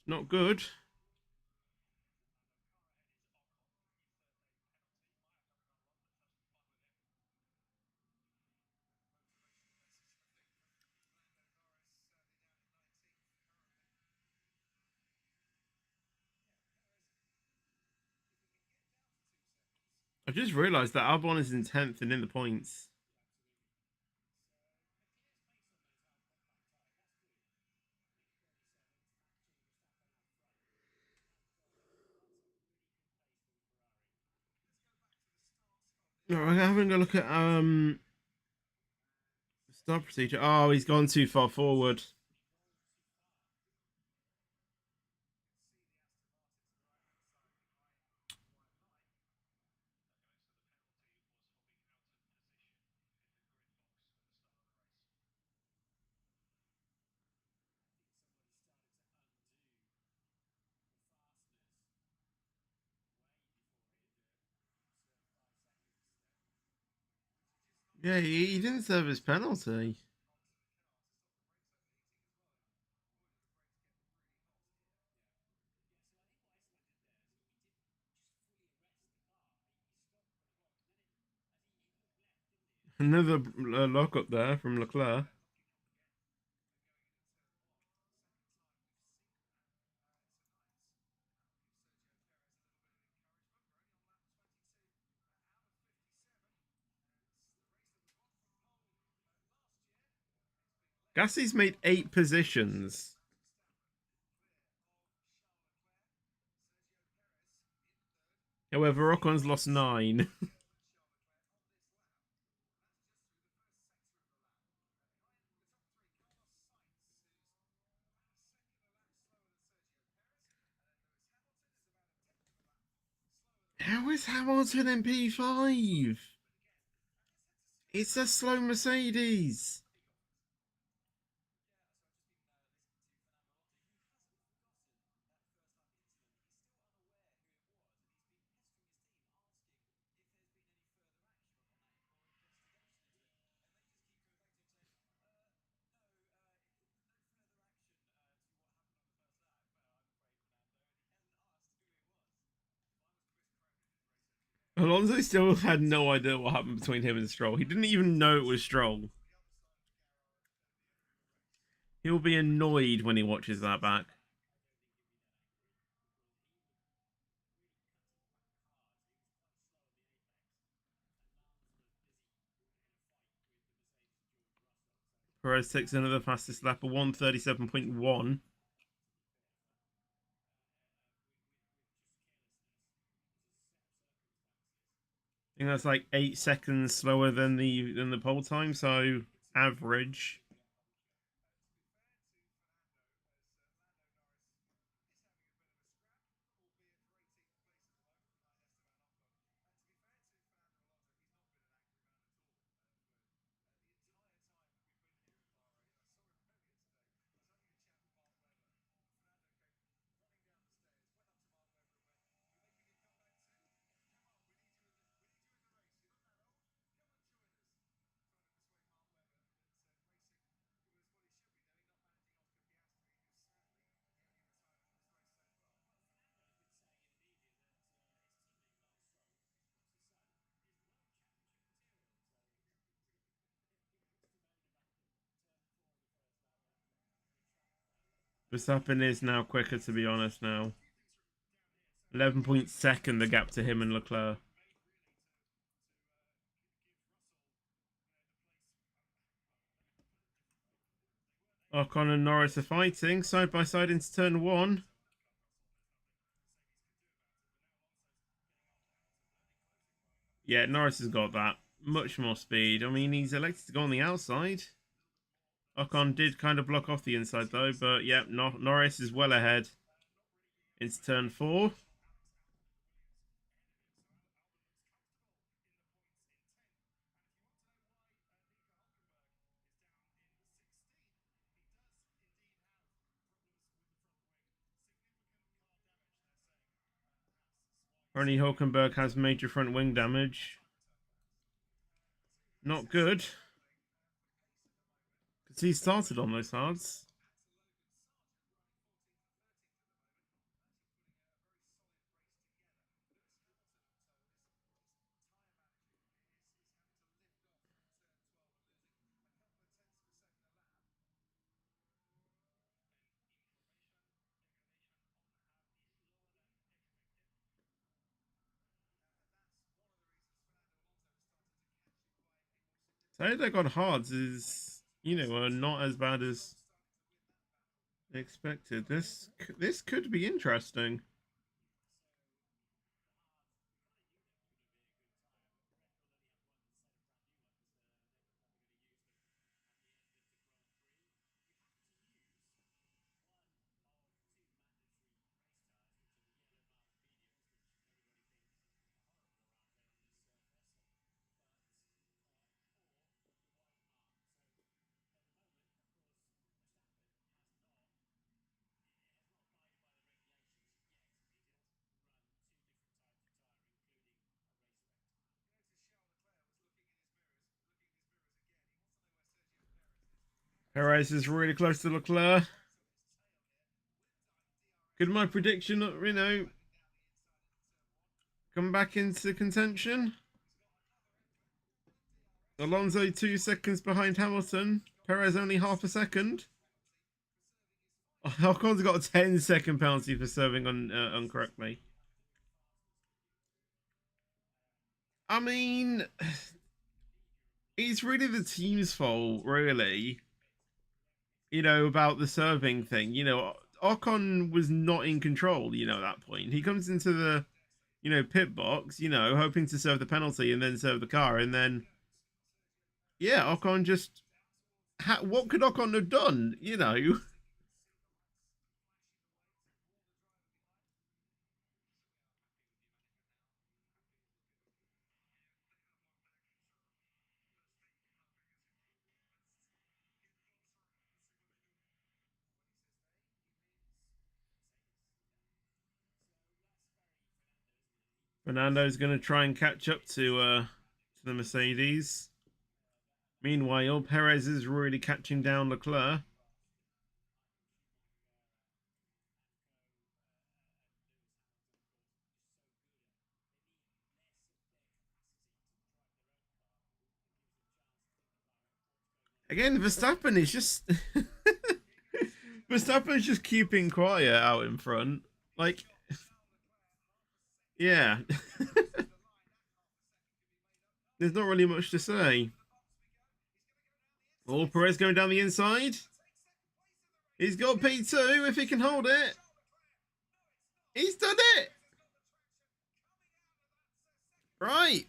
S1: Not good. I just realised that Albon is in 10th and in the points. No, I'm having a look at start procedure. Oh, he's gone too far forward. Yeah, he didn't serve his penalty. Another lock up there from Leclerc. Gassie's made 8 positions. However, Ocon's lost 9. How is Hamilton in P5? It's a slow Mercedes. Alonso still had no idea what happened between him and Stroll. He didn't even know it was Stroll. He'll be annoyed when he watches that back. Perez takes another fastest lap of 1:37.1. I think that's like 8 seconds slower than the pole time, so average. Verstappen is now quicker, to be honest, now. 11.2 the gap to him and Leclerc. Ocon and Norris are fighting side by side into turn 1. Yeah, Norris has got that. Much more speed. I mean, he's elected to go on the outside. Ocon did kind of block off the inside, though. But, yeah, Norris is well ahead. Into turn 4. Ronnie Hulkenberg has major front wing damage. Not good. Because he started on those hards. Saying on hards is, not as bad as expected. This could be interesting. Perez is really close to Leclerc. Could my prediction, come back into contention? Alonso 2 seconds behind Hamilton. Perez only half a second. Ocon's got a 10-second penalty for serving incorrectly. I mean, it's really the team's fault, really. you know, about the serving thing. You know, Ocon was not in control, you know, at that point. He comes into the, you know, pit box, you know, hoping to serve the penalty and then serve the car. And then, yeah, Ocon just, what could Ocon have done, you know? Fernando's going to try and catch up to the Mercedes. Meanwhile, Perez is really catching down Leclerc. Again, Verstappen is just Verstappen's just keeping quiet out in front. Like, yeah. There's not really much to say. Oh, Perez going down the inside. He's got P2 if he can hold it. He's done it. Right.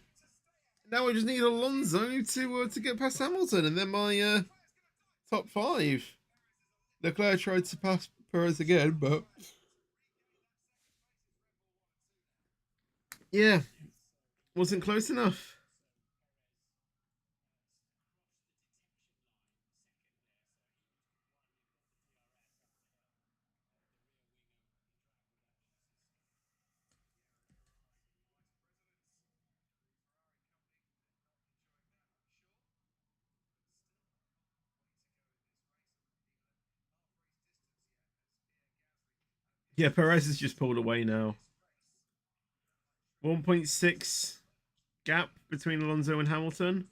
S1: Now we just need Alonso to get past Hamilton, and then my top 5. Leclerc tried to pass Perez again, but yeah, wasn't close enough. Yeah, Perez has just pulled away now. 1.6 gap between Alonso and Hamilton.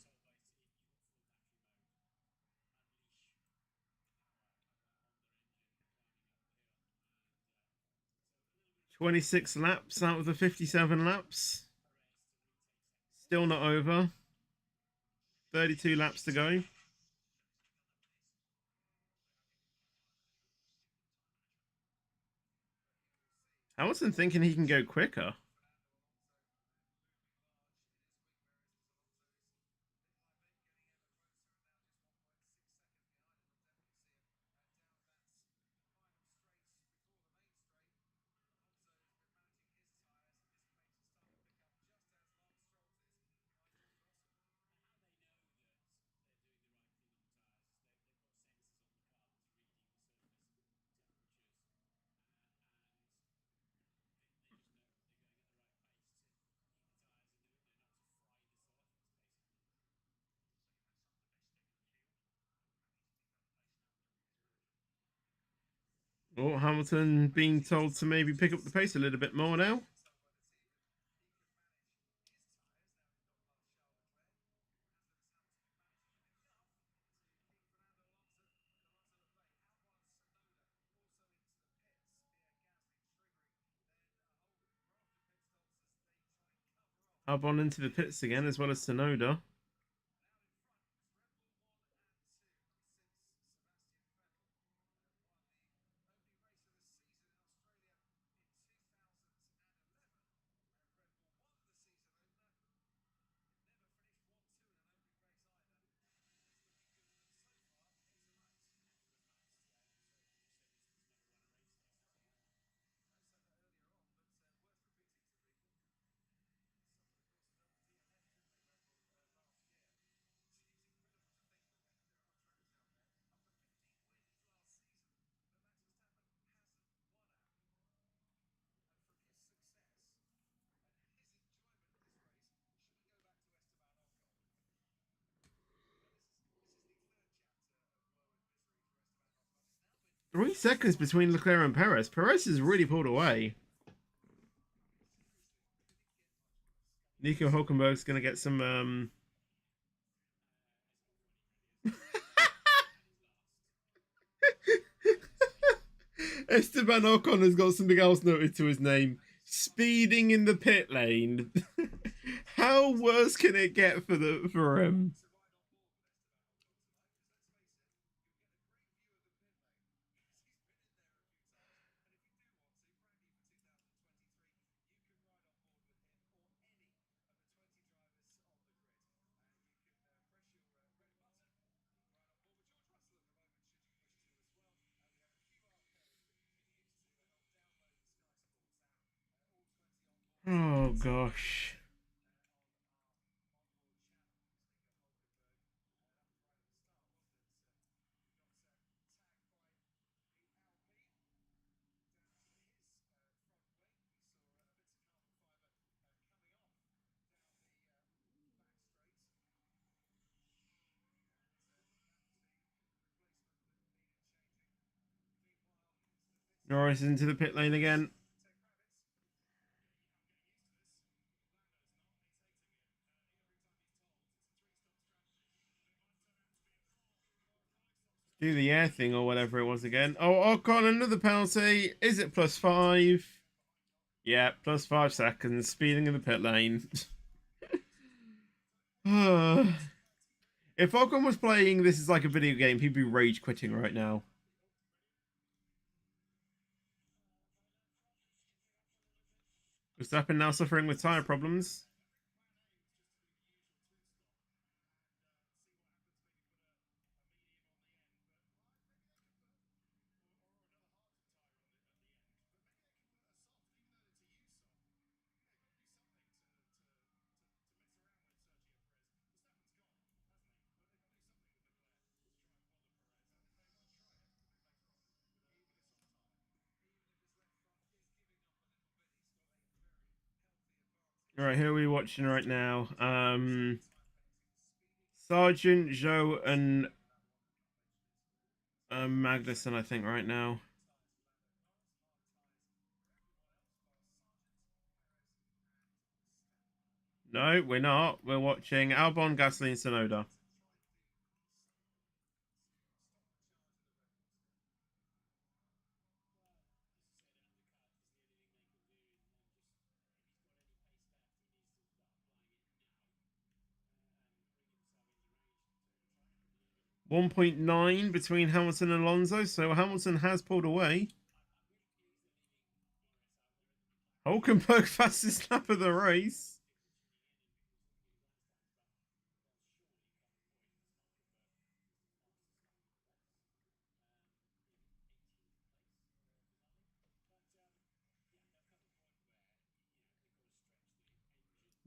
S1: "26 laps out of the 57 laps. Still not over. 32 laps to go. Hamilton thinking he can go quicker. Oh, Hamilton being told to maybe pick up the pace a little bit more now. Albon into the pits again, as well as Tsunoda. Three seconds between Leclerc and Perez. Perez has really pulled away. Nico Hulkenberg's going to get some... Esteban Ocon has got something else noted to his name. Speeding in the pit lane. How worse can it get for him? Oh gosh. Norris into the pit lane again. Do the air thing or whatever it was again. Oh, Ocon, another penalty. Is it +5? Yeah, +5 seconds. Speeding in the pit lane. If Ocon was playing this is like a video game, he'd be rage quitting right now. Verstappen now suffering with tyre problems. All right, who are we watching right now? Sergeant, Joe, and Magnussen, I think, right now. No, we're not. We're watching Albon, Gasly, and Tsunoda. .9 between Hamilton and Alonso, so Hamilton has pulled away. Hulkenberg fastest lap of the race.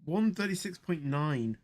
S1: .136.9.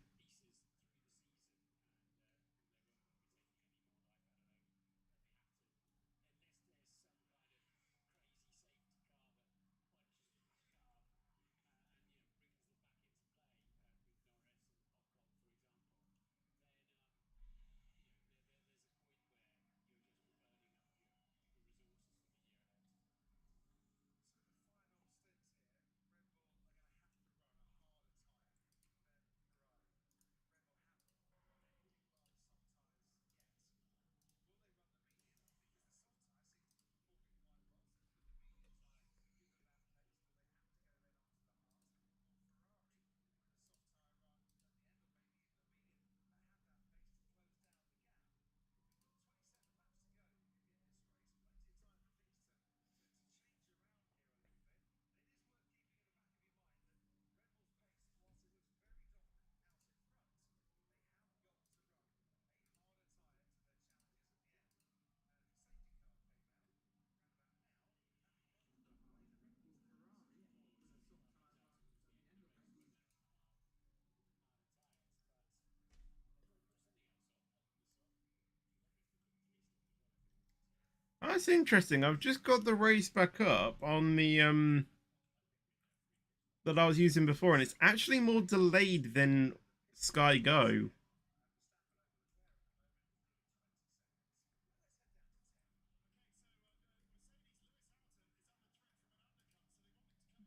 S1: That's interesting. I've just got the race back up on the that I was using before, and it's actually more delayed than Sky Go.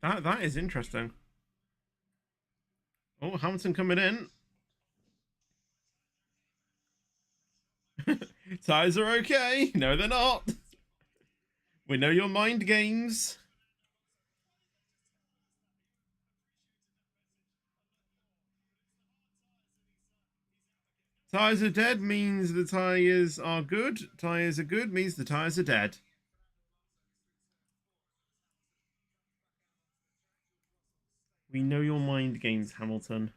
S1: That is interesting. Oh, Hamilton coming in. Tires are okay. No, they're not. We know your mind games. Tires are dead means the tires are good. Tires are good means the tires are dead. We know your mind games, Hamilton.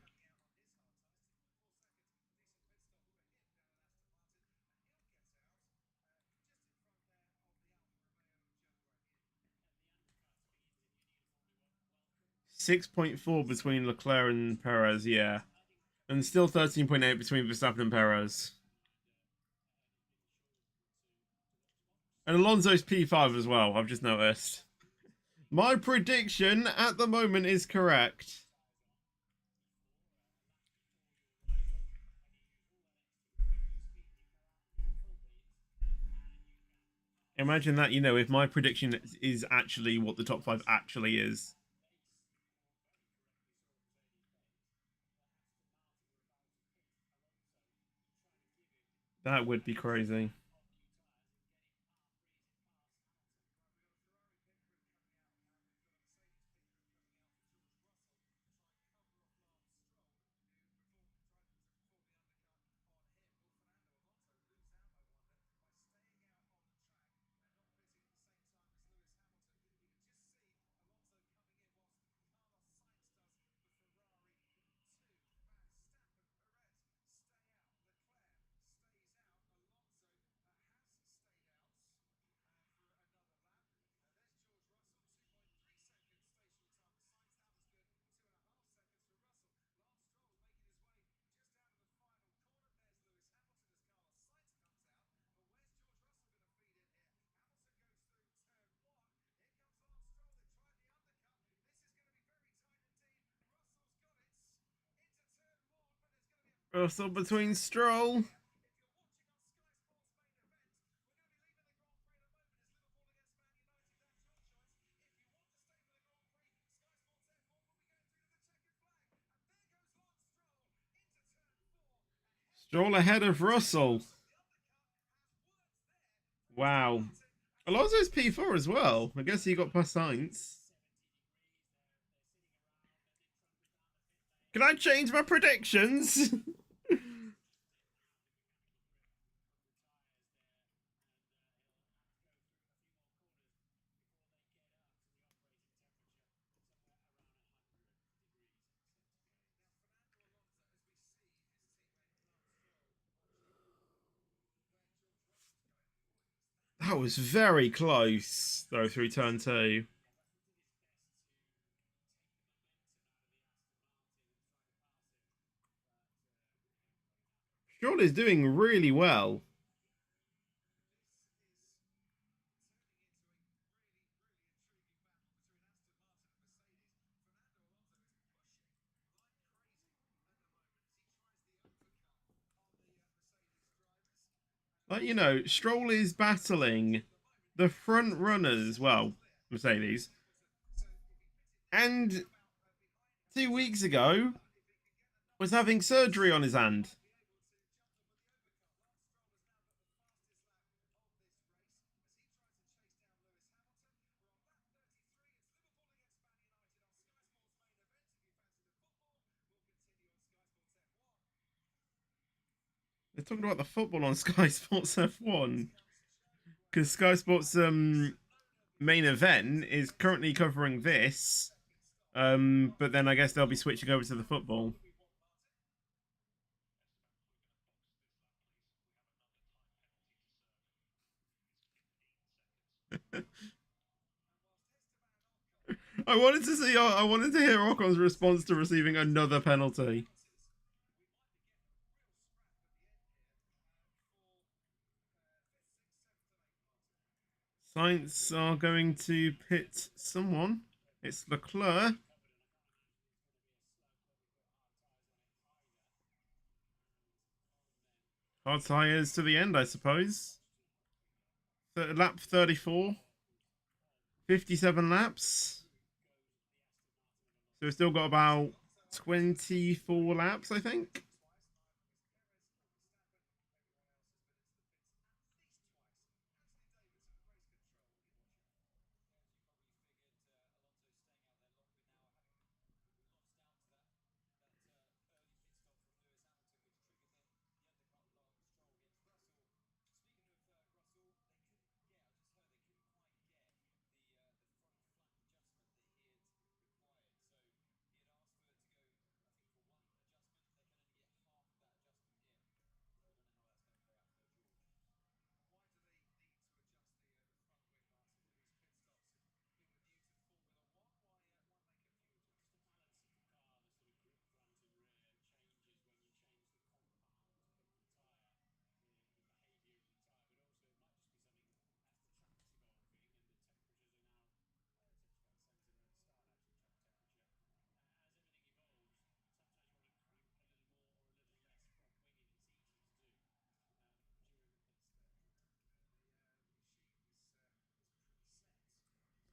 S1: 6.4 between Leclerc and Perez, yeah. And still 13.8 between Verstappen and Perez. And Alonso's P5 as well, I've just noticed. My prediction at the moment is correct. Imagine that, if my prediction is actually what the top 5 actually is. That would be crazy. Russell between Stroll. Stroll ahead of Russell. Wow. Alonso's P4 as well. I guess he got past Sainz. Can I change my predictions? That was very close, though, through turn 2. Stroll is doing really well. Like, Stroll is battling the front runners, well, Mercedes. And 2 weeks ago, was having surgery on his hand. They're talking about the football on Sky Sports F1. Because Sky Sports main event is currently covering this. But then I guess they'll be switching over to the football. I wanted to hear Ocon's response to receiving another penalty. Sainz are going to pit someone. It's Leclerc. Hard tyres to the end, I suppose. Lap 34. 57 laps. So we've still got about 24 laps, I think.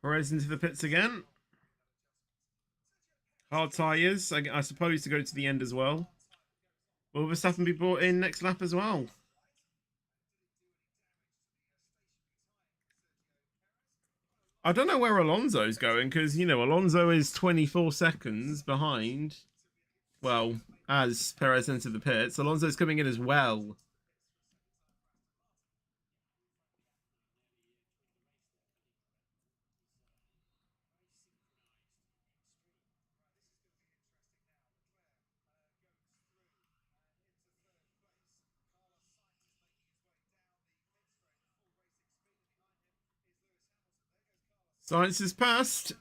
S1: Perez into the pits again. Hard tyres, I suppose, to go to the end as well. Will Verstappen be brought in next lap as well? I don't know where Alonso's going, because, you know, Alonso is 24 seconds behind. Well, as Perez entered the pits, Alonso's coming in as well. Sainz has passed.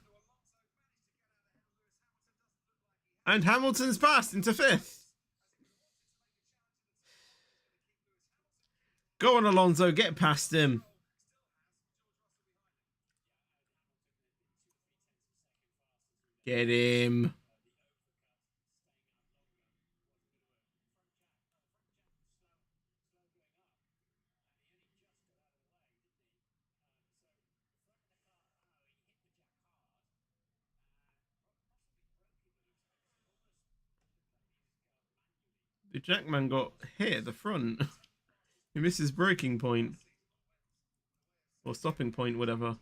S1: And Hamilton's passed into 5th. Go on, Alonso, get past him. Get him. The Jackman got hit at the front. He missed his braking point. Or stopping point, whatever.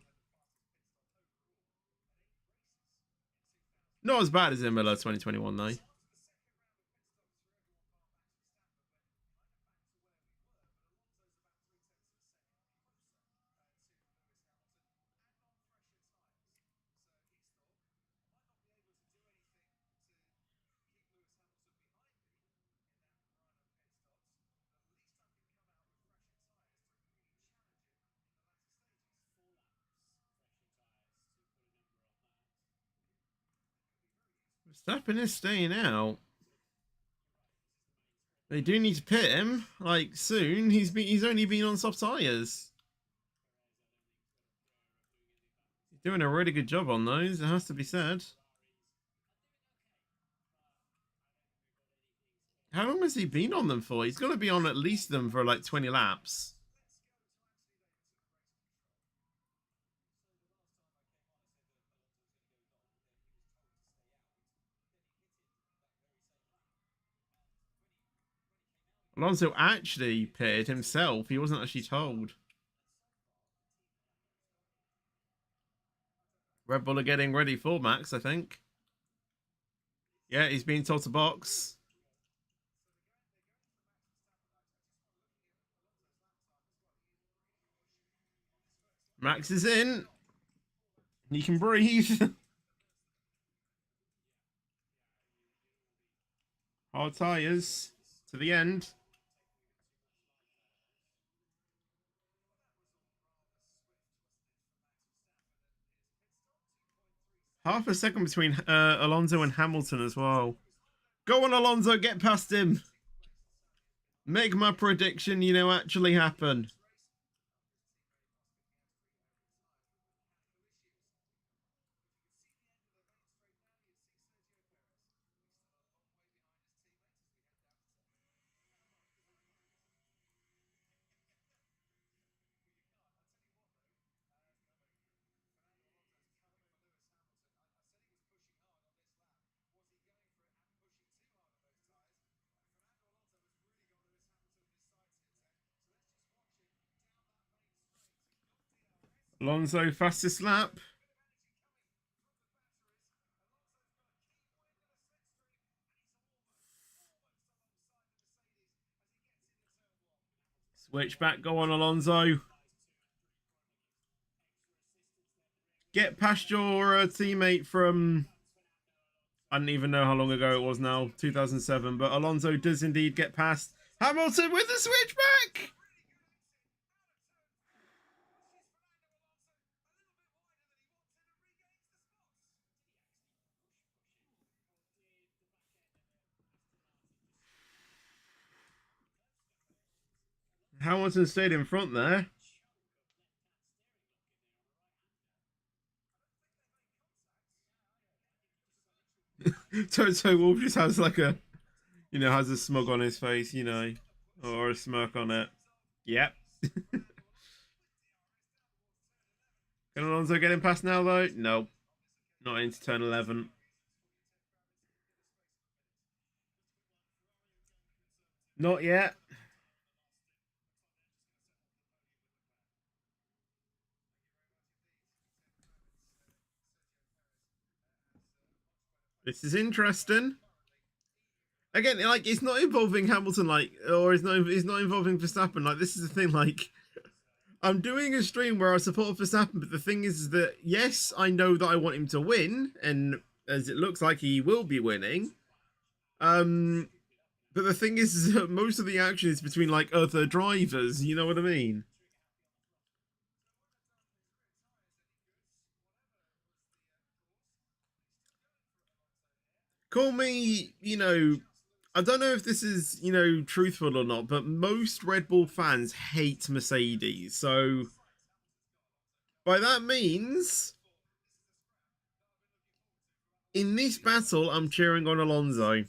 S1: Not as bad as Imola 2021, though. Verstappen is staying out. They do need to pit him, like, soon. He's only been on soft tyres. He's doing a really good job on those, it has to be said. How long has he been on them for? He's got to be on at least them for like 20 laps. Alonso actually pitted himself. He wasn't actually told. Red Bull are getting ready for Max, I think. Yeah, he's being told to box. Max is in. He can breathe. Hard tyres to the end. Half a second between Alonso and Hamilton as well. Go on, Alonso, get past him. Make my prediction, you know, actually happen. Alonso, fastest lap. Switch back, go on, Alonso. Get past your teammate from... I don't even know how long ago it was now, 2007, but Alonso does indeed get past Hamilton with the switchback! Hamilton stayed in front there. Toto Wolff just has like a, you know, has a smug on his face, you know, or a smirk on it. Yep. Can Alonso get him past now, though? No. Not into turn 11. Not yet. This is interesting. Again, like, it's not involving Hamilton, like, or it's not involving Verstappen. Like, this is the thing, like, I'm doing a stream where I support Verstappen, but the thing is that, yes, I know that I want him to win, and as it looks like he will be winning. But the thing is that most of the action is between, like, other drivers, you know what I mean? Call me, you know, I don't know if this is, you know, truthful or not, but most Red Bull fans hate Mercedes. So, by that means, in this battle, I'm cheering on Alonso.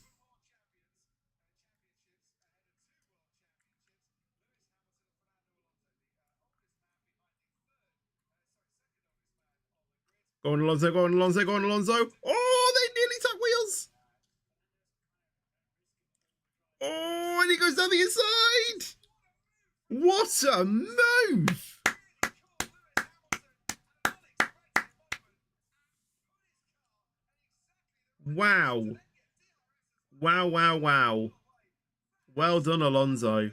S1: Go on, Alonso, go on, Alonso, go on, Alonso. Oh, they nearly took wheels. Oh, and he goes down the inside. What a move. Wow. Wow, wow, wow. Well done, Alonso.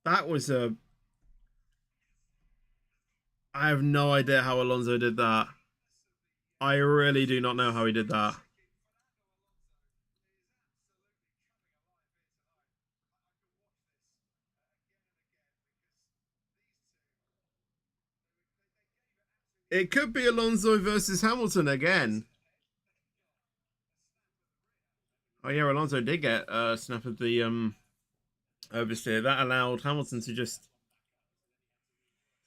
S1: That was a... I have no idea how Alonso did that. I really do not know how he did that. It could be Alonso versus Hamilton again. Oh yeah, Alonso did get a snap of the oversteer. That allowed Hamilton to just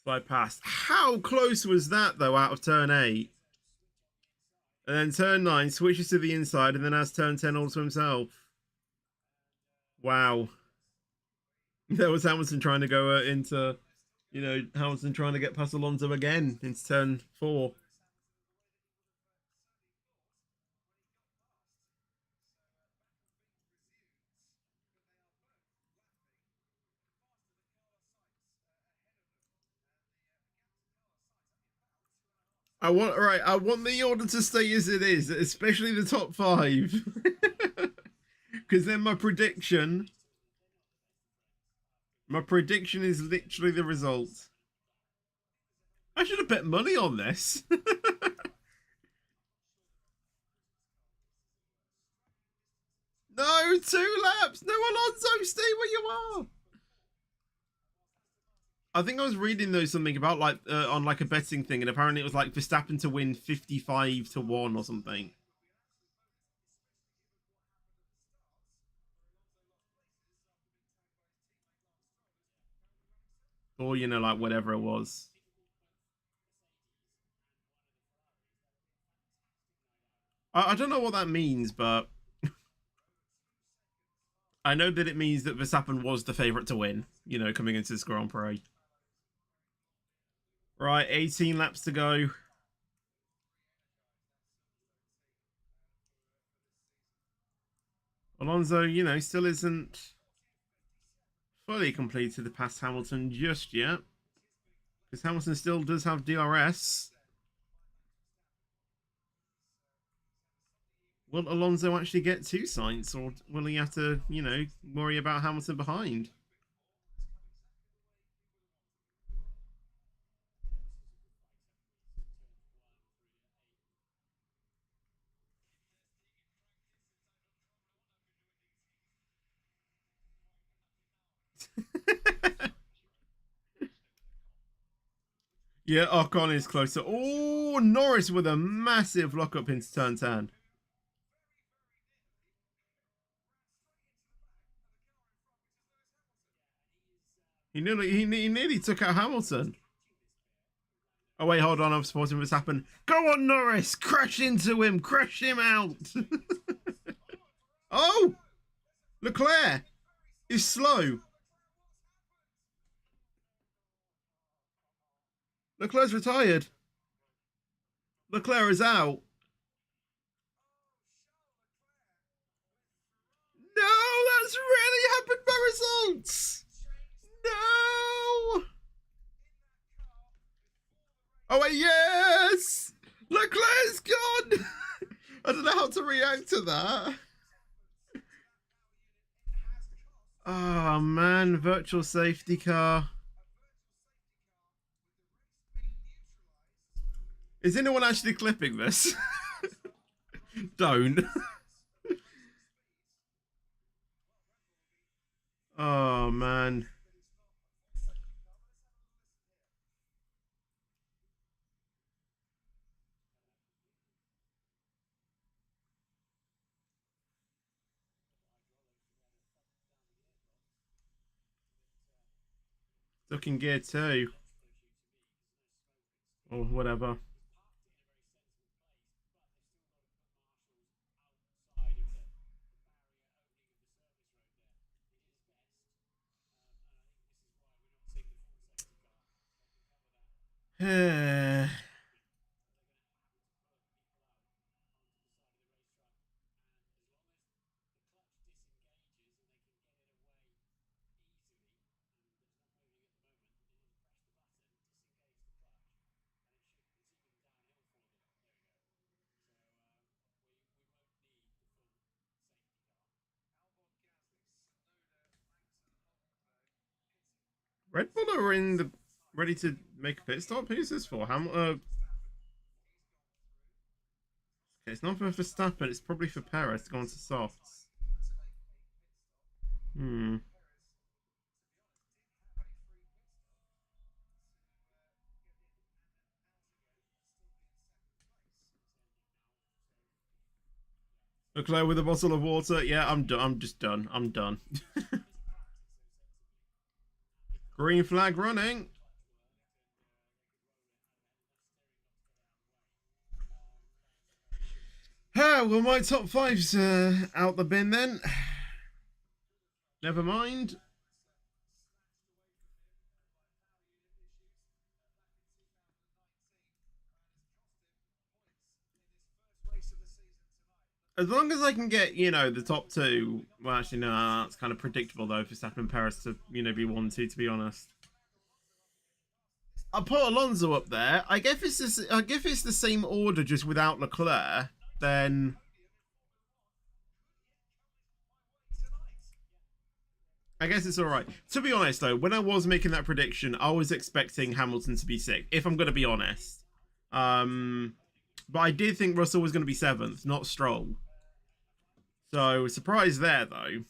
S1: slide past. How close was that though out of turn 8? And then turn 9 switches to the inside and then has turn 10 all to himself. Wow. There was Hamilton trying to go into, you know, Hamilton trying to get past Alonso again into turn 4. I want the order to stay as it is, especially the top 5. Because then my prediction is literally the result. I should have bet money on this. No, 2 laps. No, Alonso, stay where you are. I think I was reading though something about like on like a betting thing, and apparently it was like Verstappen to win 55-1 or something. Or, you know, like whatever it was. I don't know what that means, but I know that it means that Verstappen was the favourite to win, you know, coming into this Grand Prix. Right, 18 laps to go. Alonso, you know, still isn't fully completed the past Hamilton just yet. Because Hamilton still does have DRS. Will Alonso actually get 2 sites, or will he have to, you know, worry about Hamilton behind? Yeah, Ocon is closer. Oh, Norris with a massive lock-up into turn 10. He nearly took out Hamilton. Oh wait, hold on. I'm supporting what's happened. Go on, Norris. Crash into him. Crash him out. Oh, Leclerc is slow. Leclerc's retired. Leclerc is out. No, that's really happened by results. No. Oh wait, yes. Leclerc's gone. I don't know how to react to that. Oh man, virtual safety car. Is anyone actually clipping this? Don't. Oh man. Looking gear too. Or whatever. Red Bull are in the ready to make a pit stop. Who's this for? Okay, it's not for Verstappen. It's probably for Perez to go on to softs. Leclerc with a bottle of water. Yeah, I'm done. I'm just done. I'm done. Green flag running. Well, my top five's out the bin then. Never mind. As long as I can get, the top two. Well, actually, no, that's kind of predictable though for Verstappen and Perez to, be 1-2. To be honest, I'll put Alonso up there. I guess it's the same order, just without Leclerc. Then I guess it's all right. To be honest, though, when I was making that prediction, I was expecting Hamilton to be 6th. If I'm going to be honest, but I did think Russell was going to be 7th, not Stroll. So surprise there, though.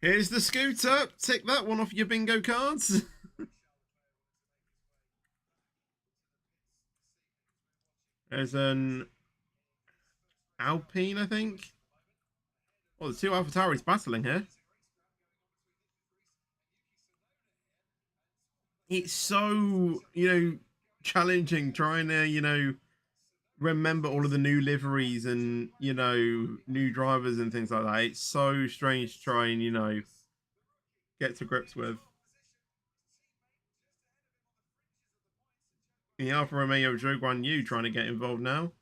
S1: Here's the scooter. Tick that one off your bingo cards. There's an Alpine, I think. Oh, the two AlphaTauris battling here. It's so, challenging trying to, remember all of the new liveries and, new drivers and things like that. It's so strange to try and, get to grips with. The Alfa Romeo Zhou Guan Yu trying to get involved now.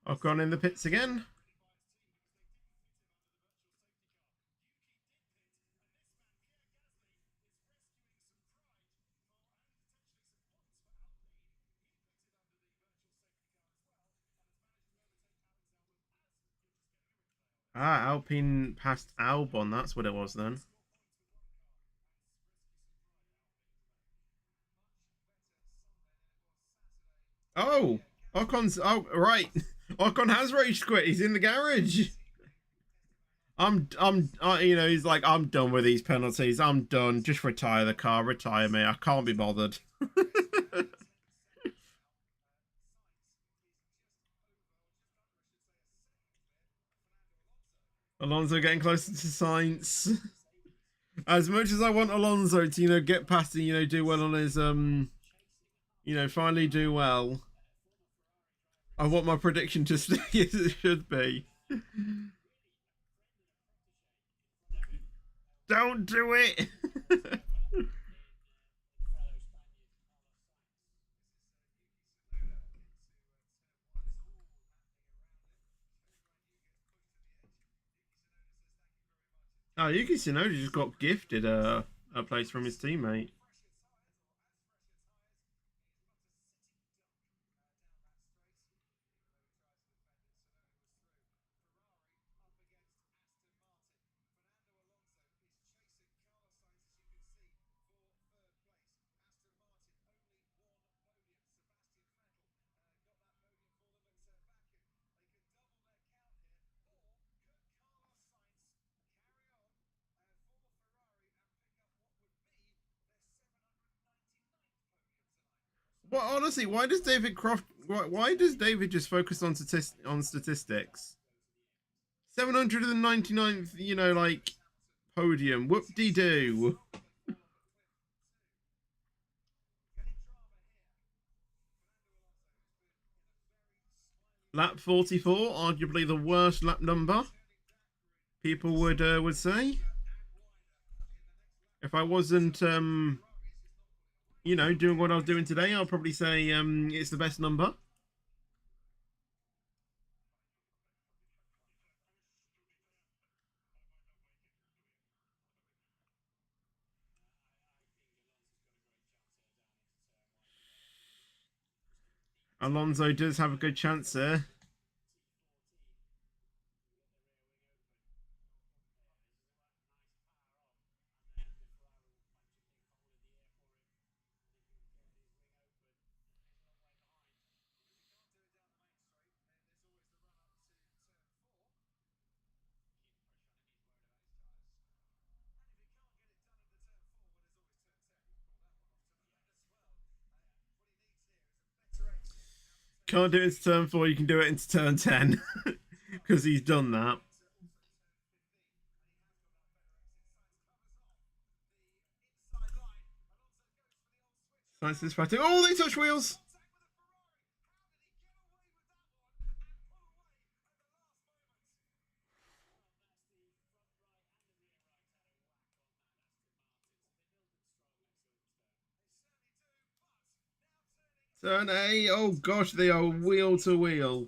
S1: Ocon in the pits again. Alpine passed Albon. That's what it was then. Oh, Ocon's. Oh, right. Ocon has rage quit. He's in the garage. You know, he's like, I'm done with these penalties. I'm done. Just retire the car. Retire me. I can't be bothered. Alonso getting closer to Sainz. As much as I want Alonso to, you know, get past and, you know, do well on his, you know, finally do well, I want my prediction to stay as it should be. Don't do it! Oh, Yuki Tsunoda just got gifted a place from his teammate. Well, honestly, why does David Croft? Why does David just focus on statistics? 799th, you know, like podium. Whoop de doo. Lap 44, arguably the worst lap number. People would say. If I wasn't you know, doing what I was doing today, I'll probably say it's the best number. Alonso does have a good chance there. Can't do it into turn 4, you can do it into turn 10. Because he's done that. Nice this fighting. Oh, they touch wheels! Turn A. Oh gosh, they are wheel to wheel.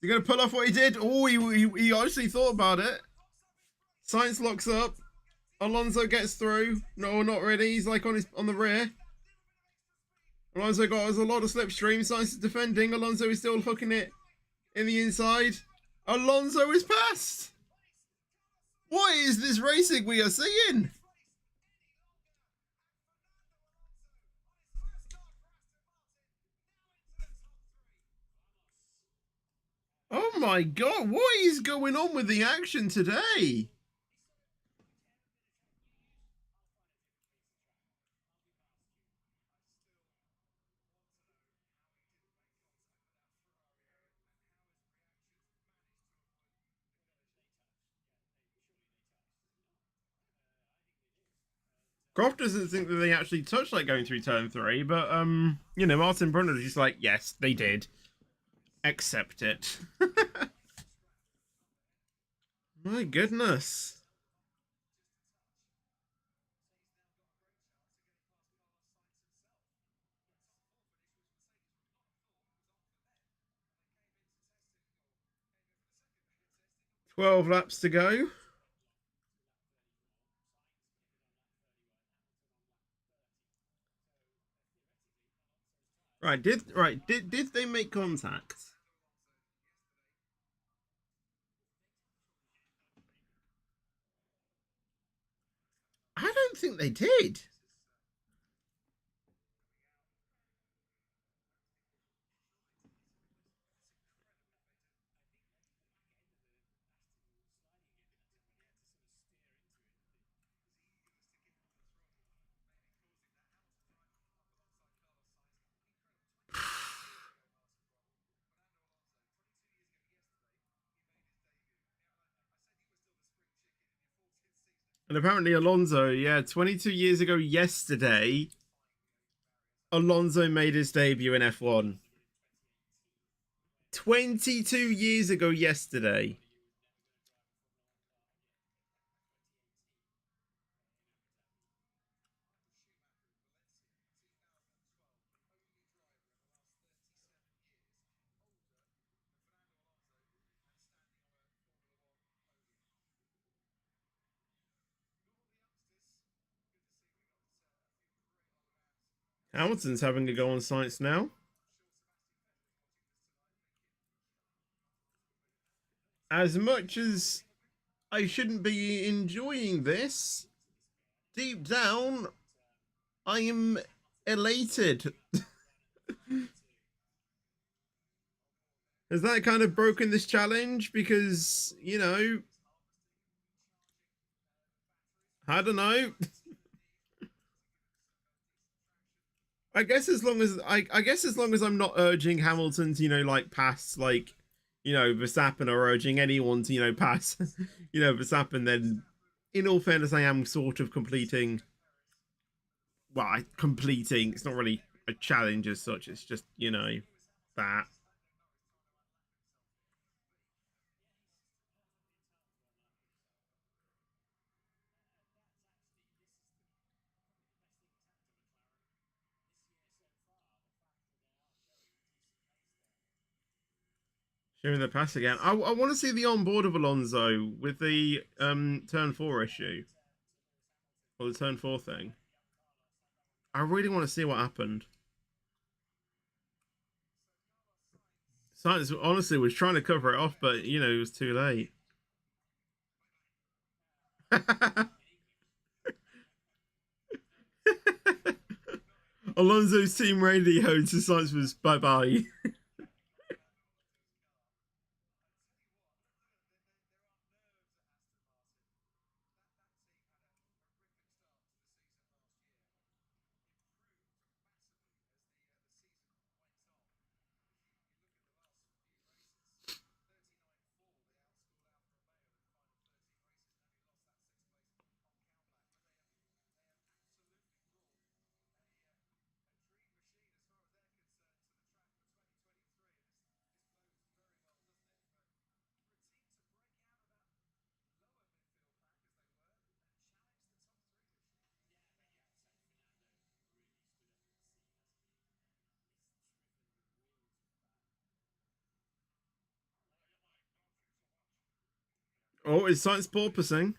S1: You're gonna pull off what he did? Oh, he actually thought about it. Sainz locks up. Alonso gets through. No, not really. He's like on the rear. Alonso got us a lot of slipstream. Sainz is defending. Alonso is still hooking it in the inside. Alonso is passed. What is this racing we are seeing? Oh my god, what is going on with the action today? Croft doesn't think that they actually touched like going through turn 3, but you know, Martin Brundle is just like, yes, they did. Accept it. My goodness. "12 laps to go." Did they make contact? I don't think they did. And apparently Alonso, yeah, 22 years ago yesterday, Alonso made his debut in F1. 22 years ago yesterday. Hamilton's having a go on science now. As much as I shouldn't be enjoying this, deep down, I am elated. Has that kind of broken this challenge? Because, you know, I don't know. I guess as long as I guess as long as I'm not urging Hamilton to, you know, like pass like, you know, Verstappen, or urging anyone to, you know, pass, you know, Verstappen, then in all fairness, I am sort of completing. Well, completing. It's not really a challenge as such. It's just, you know, that. Showing the pass again. I want to see the onboard of Alonso with the turn 4 issue. Or the turn 4 thing. I really want to see what happened. Science honestly was trying to cover it off, but, you know, it was too late. Alonso's team radio to Science was bye-bye. Oh, is Science porpoising?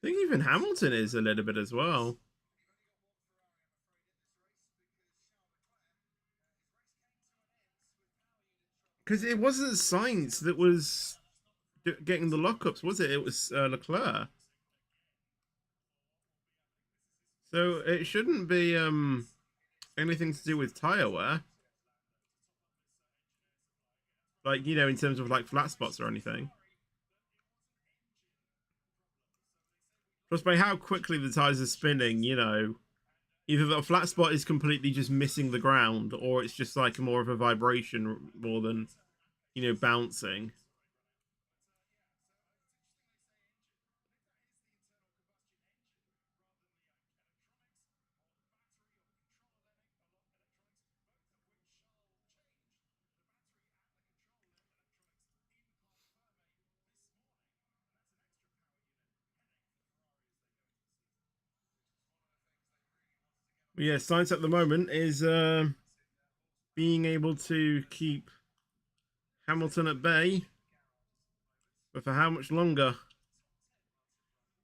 S1: I think even Hamilton is a little bit as well. Because it wasn't Science that was getting the lockups, was it? It was Leclerc. So it shouldn't be anything to do with tyre wear. Like, you know, in terms of like flat spots or anything. Just by how quickly the tyres are spinning, you know, either the flat spot is completely just missing the ground, or it's just like more of a vibration more than, you know, bouncing. But yeah, Science at the moment is being able to keep Hamilton at bay. But for how much longer?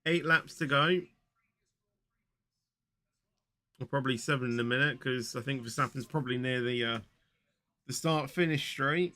S1: 8 laps to go. Or probably 7 in a minute, because I think Verstappen's probably near the start-finish straight.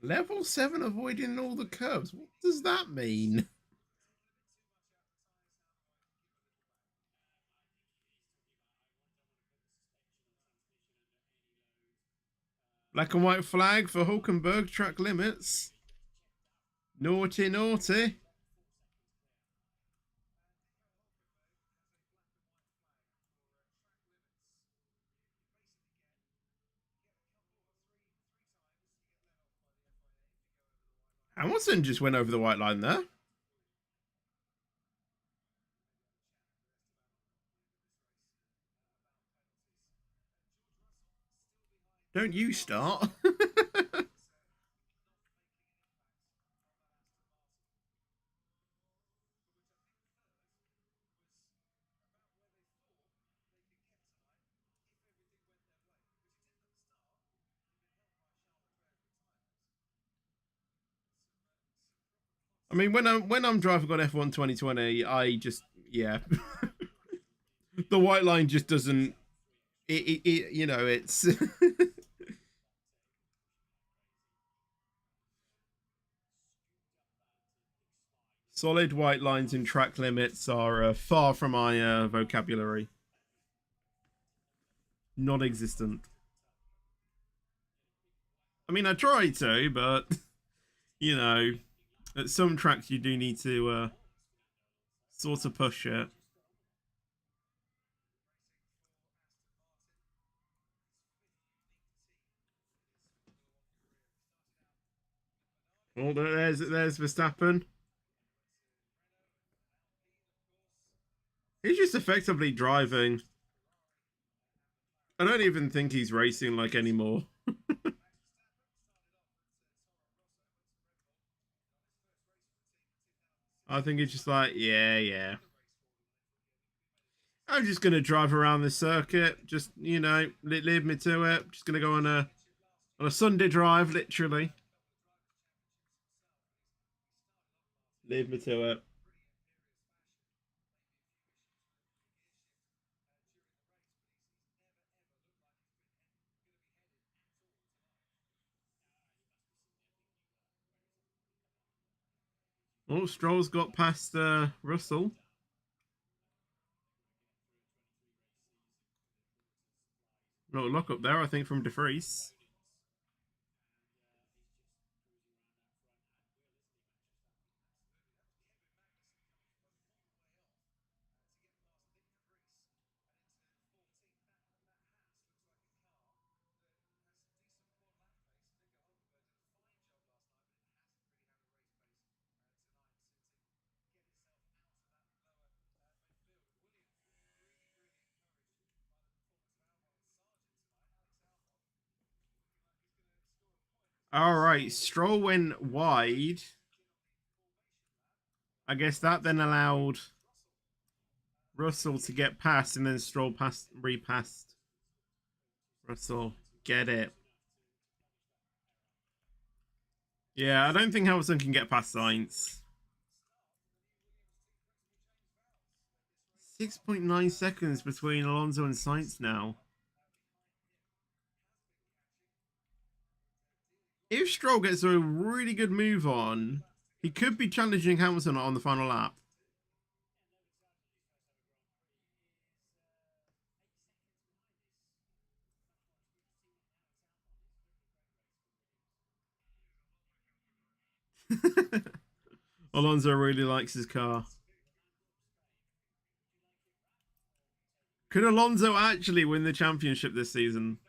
S1: Level 7 avoiding all the curves. What does that mean? Black and white flag for Hulkenberg track limits. Naughty, naughty. Hamilton just went over the white line there. Don't you start. I mean, when I'm driving on F1 2020, I just the white line just doesn't. It you know it's. Solid white lines and track limits are far from my vocabulary. Non-existent. I mean, I try to, but you know, at some tracks you do need to sort of push it. Oh, there's Verstappen. He's just effectively driving. I don't even think he's racing like anymore. I think he's just like, yeah. I'm just gonna drive around the circuit. Just leave me to it. Just gonna go on a Sunday drive, literally. Leave me to it. Oh, Stroll's got past Russell. No lock up there, I think, from De Vries. All right, Stroll went wide. I guess that then allowed Russell to get past, and then Stroll repassed Russell. Get it. Yeah, I don't think Hamilton can get past Sainz. 6.9 seconds between Alonso and Sainz now. If Stroll gets a really good move on, he could be challenging Hamilton on the final lap. Alonso really likes his car. Could Alonso actually win the championship this season?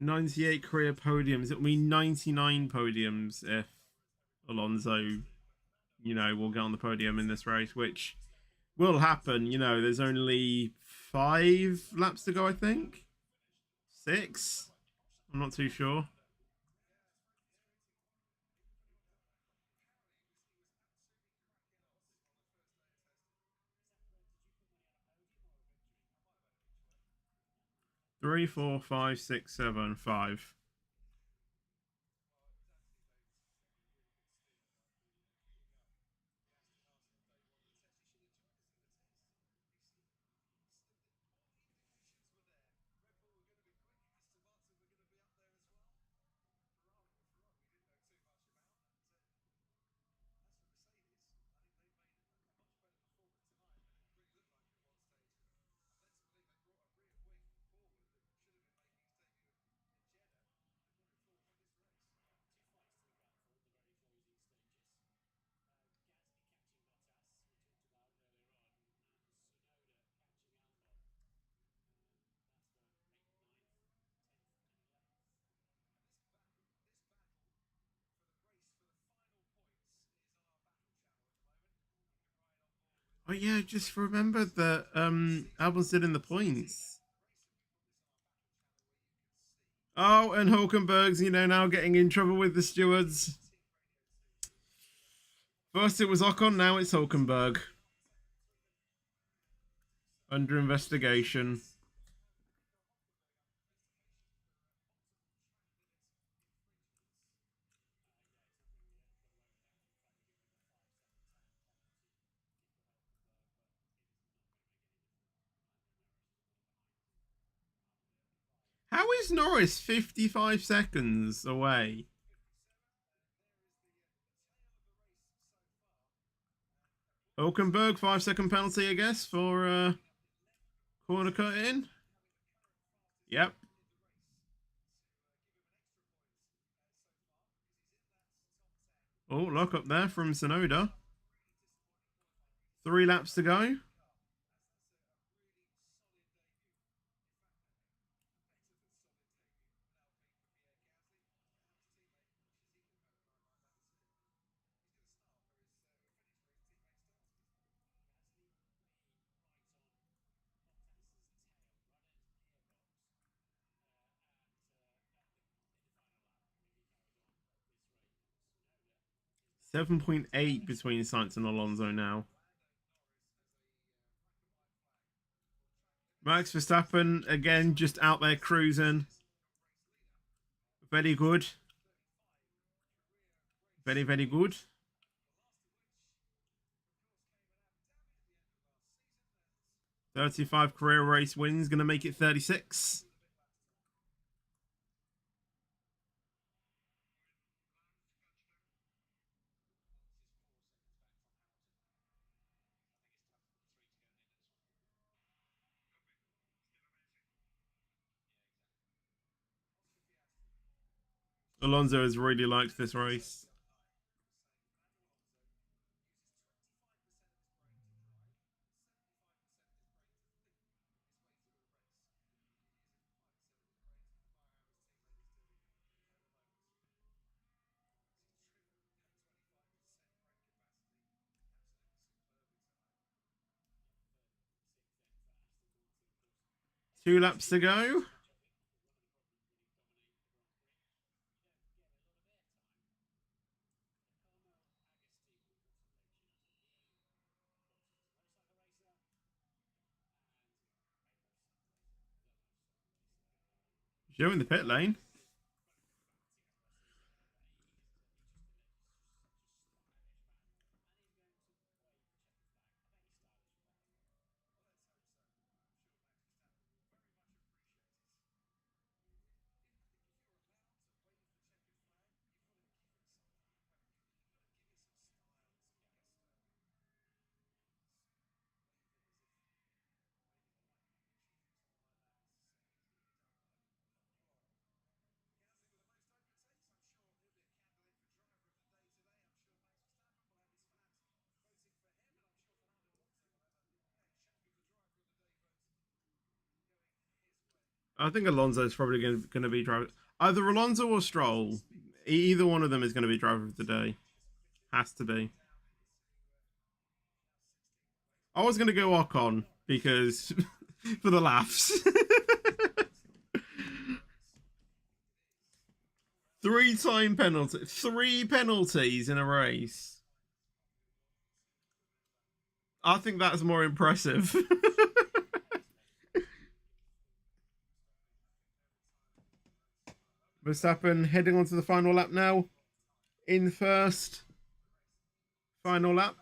S1: "98 career podiums. It'll be 99 podiums if Alonso will get on the podium in this race, which will happen. There's only 5 laps to go, I think. 6? I'm not too sure. Three, 4, 5, 6, 7, 5. Oh yeah, just remembered that Albon's still in the points. Oh, and Hulkenberg's, now getting in trouble with the stewards. First it was Ocon, now it's Hulkenberg. Under investigation. How is Norris 55 seconds away? Hulkenberg, 5-second penalty, I guess, for corner cut in. Yep. Oh, lock up there from Tsunoda. 3 laps to go. .8 between Sainz and Alonso now. Max Verstappen, again, just out there cruising. Very good. Very, very good. .35 career race wins, going to make it 36. Alonso has really liked this race. Two laps to go. Joe in the pit lane. I think Alonso's probably going to be driver. Either Alonso or Stroll. Either one of them is going to be driver of the day. Has to be. I was going to go Ocon because for the laughs. 3-time penalty. 3 penalties in a race. I think that's more impressive. Verstappen heading onto the final lap now. In first. Final lap.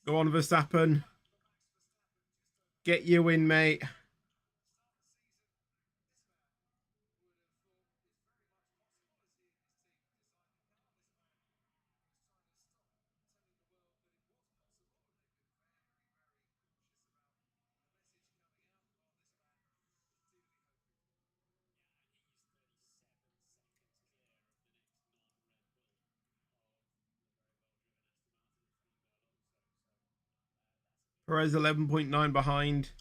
S1: Go on, Verstappen. Get you in, mate. Perez 11.9 behind.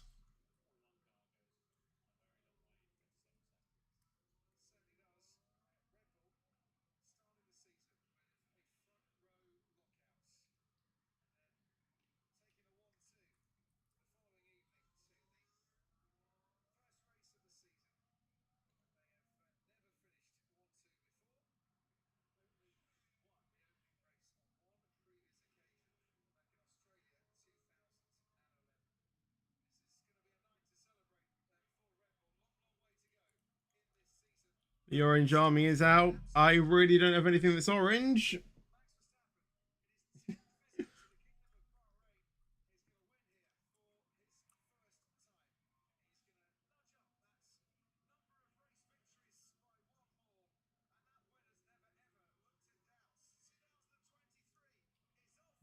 S1: The orange army is out. I really don't have anything that's orange.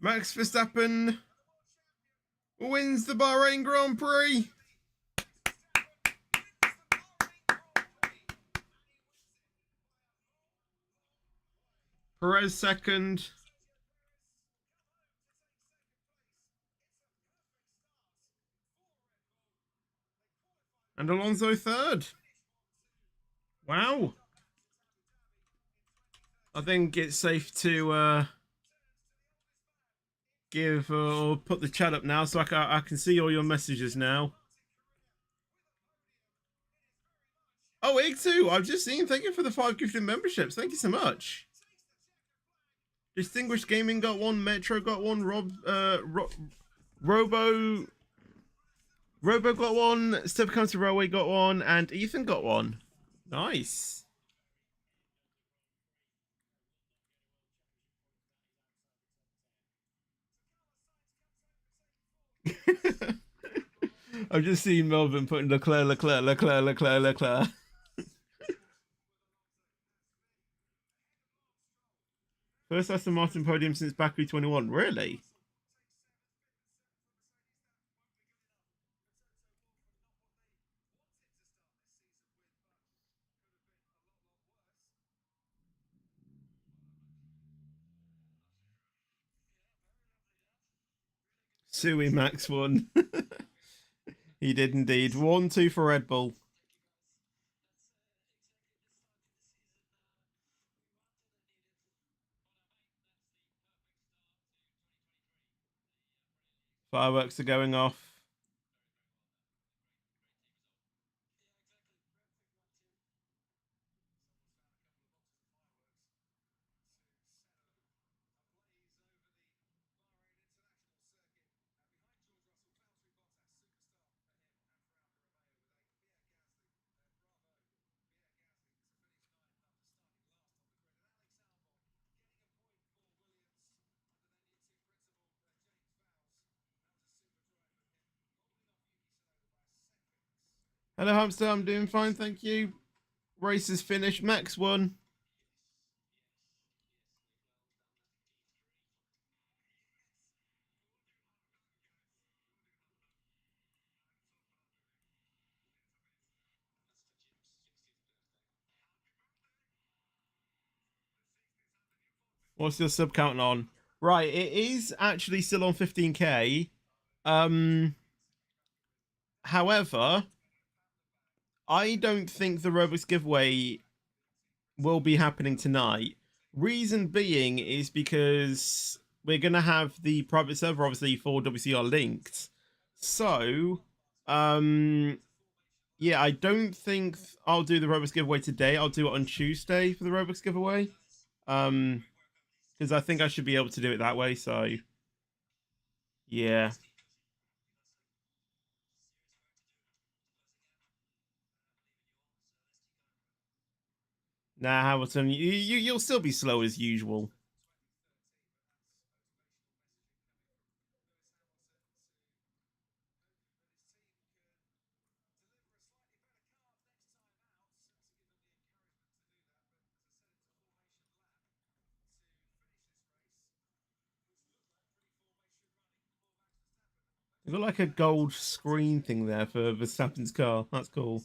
S1: Max Verstappen wins the Bahrain Grand Prix. Perez second. And Alonso third. Wow. I think it's safe to give or put the chat up now so I can see all your messages now. Oh, Ig2, I've just seen. Thank you for the 5 gifted memberships. Thank you so much. Distinguished Gaming got one. Metro got one. Robo got one. Step County Railway got one. And Ethan got one. Nice. I've just seen Melvin putting Leclerc. First Aston Martin podium since Baku 21. Really? Sui Max won. He did indeed. 1-2 for Red Bull. Fireworks are going off. Hello, Hamster. I'm doing fine, thank you. Race is finished. Max won. What's your sub count on? Right, it is actually still on 15k. However, I don't think the Robux giveaway will be happening tonight. Reason being is because we're gonna have the private server obviously for WCR linked. So, yeah, I don't think I'll do the Robux giveaway today. I'll do it on Tuesday for the Robux giveaway. Because I think I should be able to do it that way. So, yeah. Nah, Hamilton, you'll still be slow as usual. You've got like a gold screen thing there for Verstappen's car. That's cool.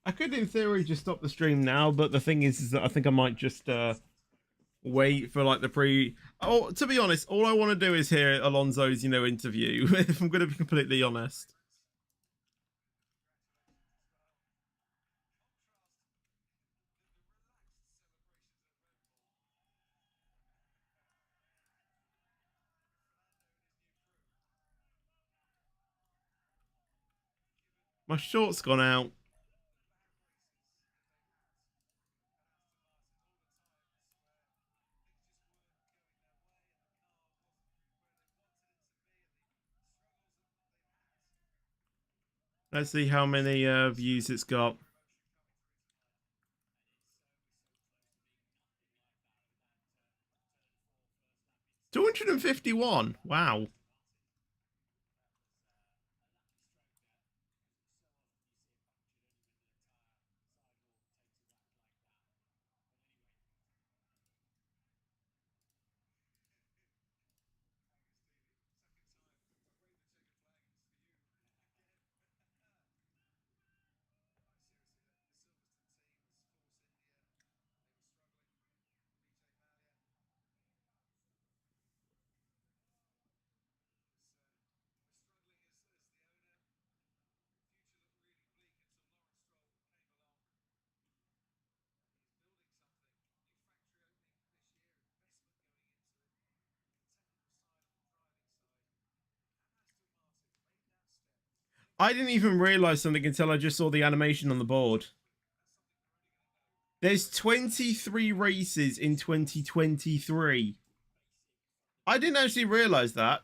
S1: I could, in theory, just stop the stream now, but the thing is that I think I might just wait for like the pre. Oh, to be honest, all I want to do is hear Alonso's, interview. If I'm going to be completely honest. My short's gone out. Let's see how many views it's got. 251. Wow. I didn't even realize something until I just saw the animation on the board. There's 23 races in 2023. I didn't actually realize that.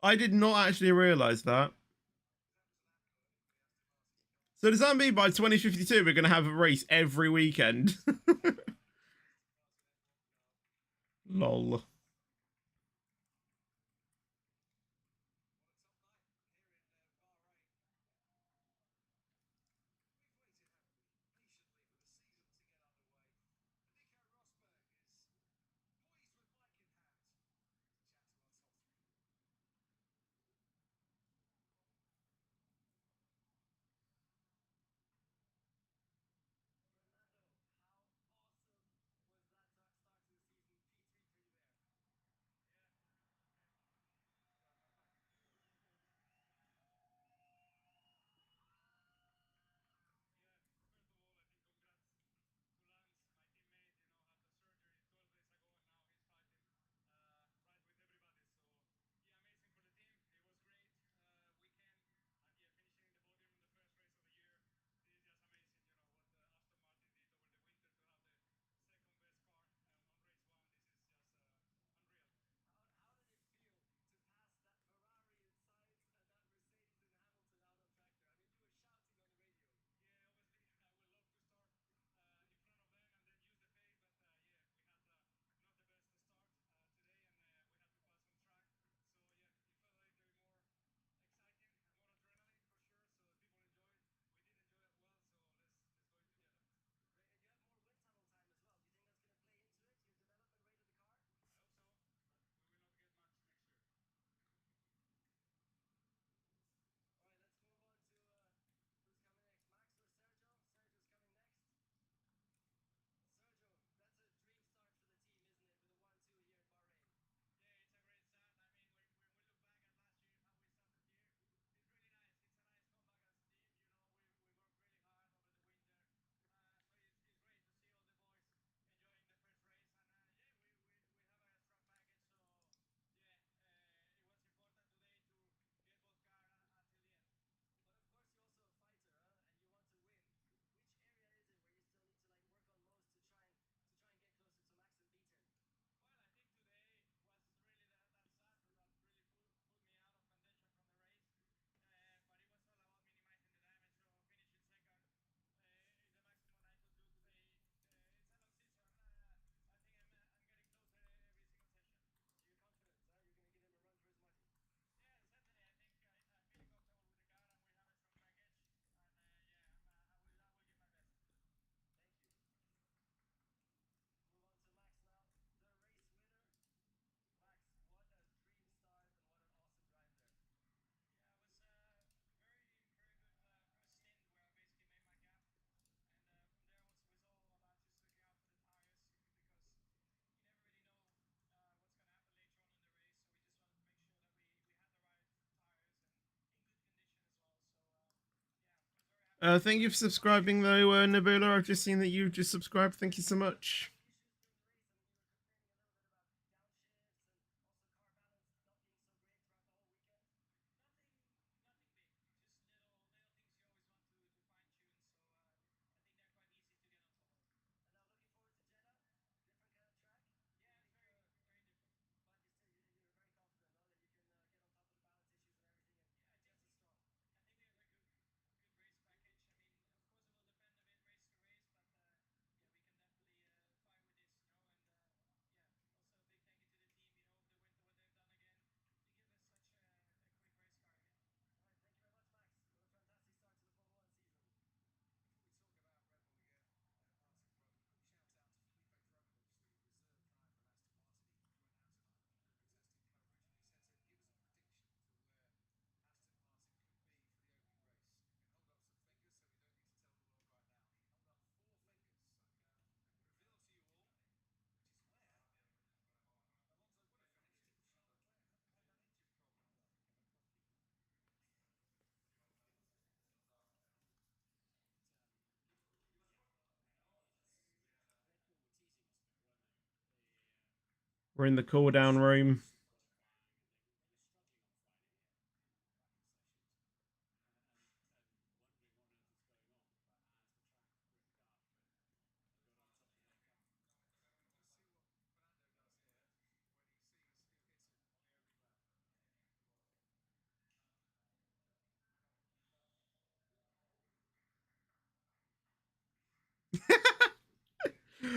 S1: I did not actually realize that. So does that mean by 2052 we're going to have a race every weekend? Lol. Thank you for subscribing, though, Nabula. I've just seen that you just subscribed. Thank you so much. We're in the cool down room.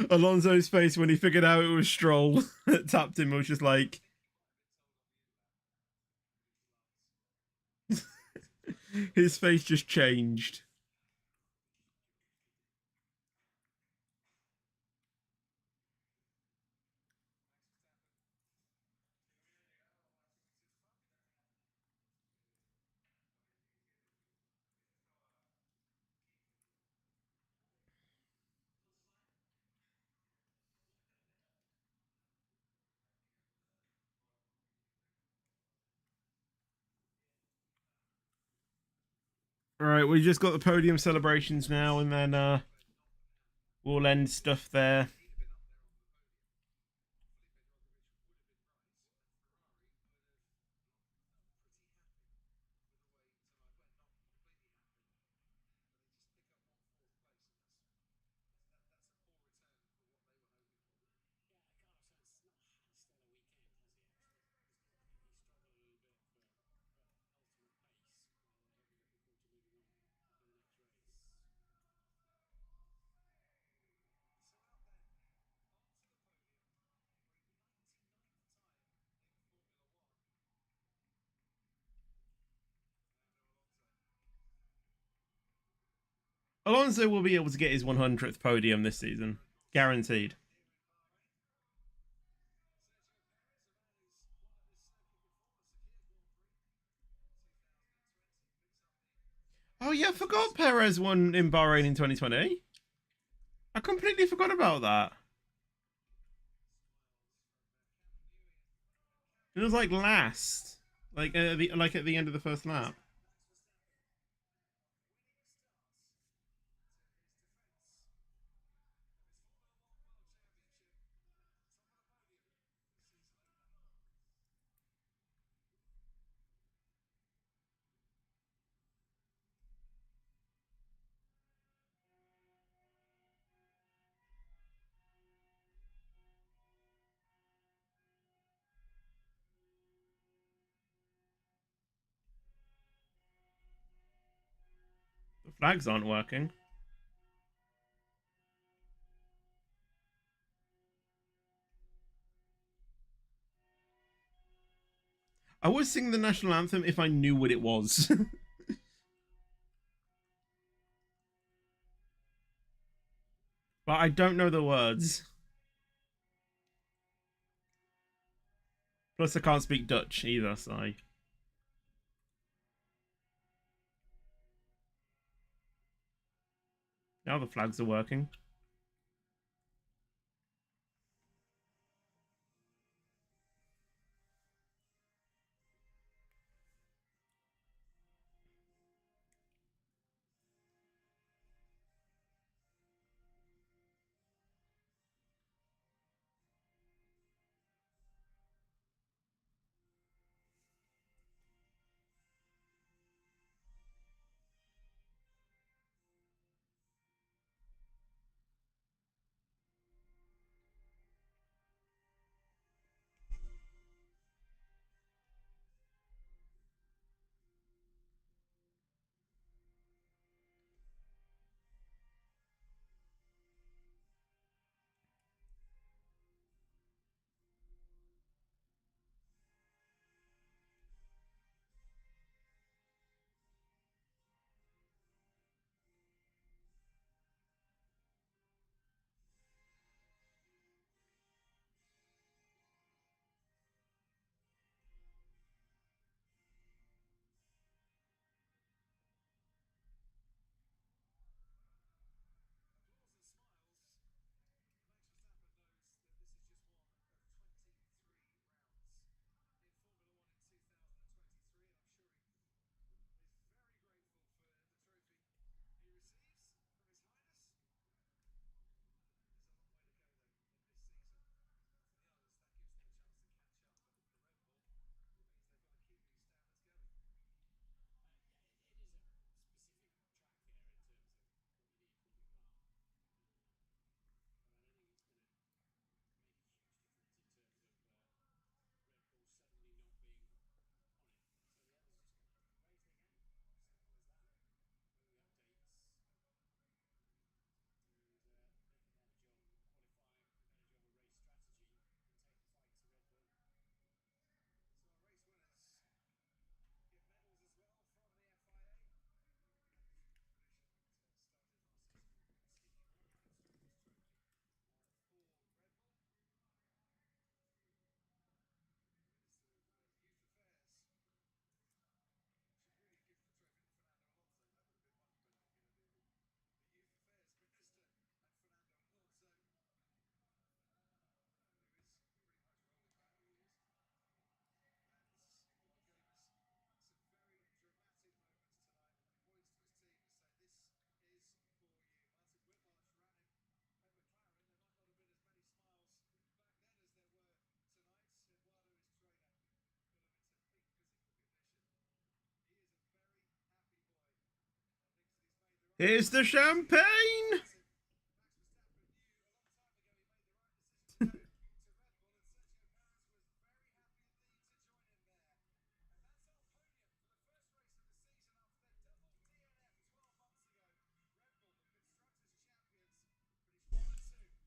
S1: Alonso's face when he figured out it was Stroll that tapped him was just like... His face just changed. Alright, we just got the podium celebrations now, and then we'll end stuff there. Alonso will be able to get his 100th podium this season. Guaranteed. Oh yeah, I forgot Perez won in Bahrain in 2020. I completely forgot about that. It was like last, like at the end of the first lap. The flags aren't working. I would sing the national anthem if I knew what it was. But I don't know the words. Plus I can't speak Dutch either, so... Now the flags are working. Here's the champagne.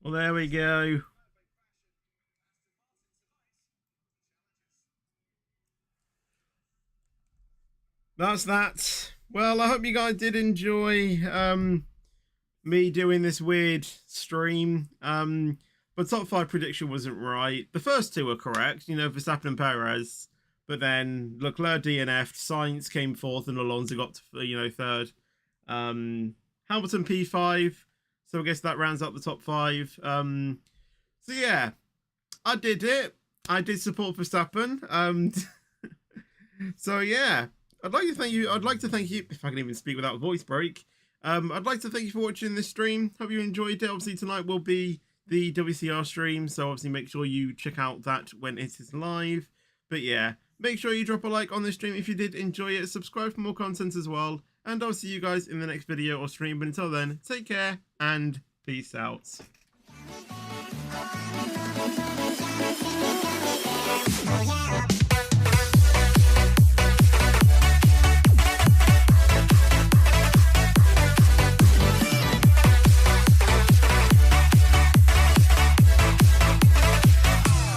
S1: Well, there we go. That's that. Well, I hope you guys did enjoy me doing this weird stream. But top 5 prediction wasn't right. The first 2 are correct, you know, Verstappen and Perez. But then Leclerc DNF'd, Sainz came 4th, and Alonso got to, you know, 3rd. Hamilton P5. So I guess that rounds up the top 5. So yeah, I did it. I did support Verstappen. So yeah, I'd like to thank you. I'd like to thank you, if I can even speak without a voice break. I'd like to thank you for watching this stream. Hope you enjoyed it. Obviously tonight will be the WCR stream, so obviously make sure you check out that when it is live. But yeah, make sure you drop a like on this stream if you did enjoy it. Subscribe for more content as well. And I'll see you guys in the next video or stream. But until then, take care and peace out.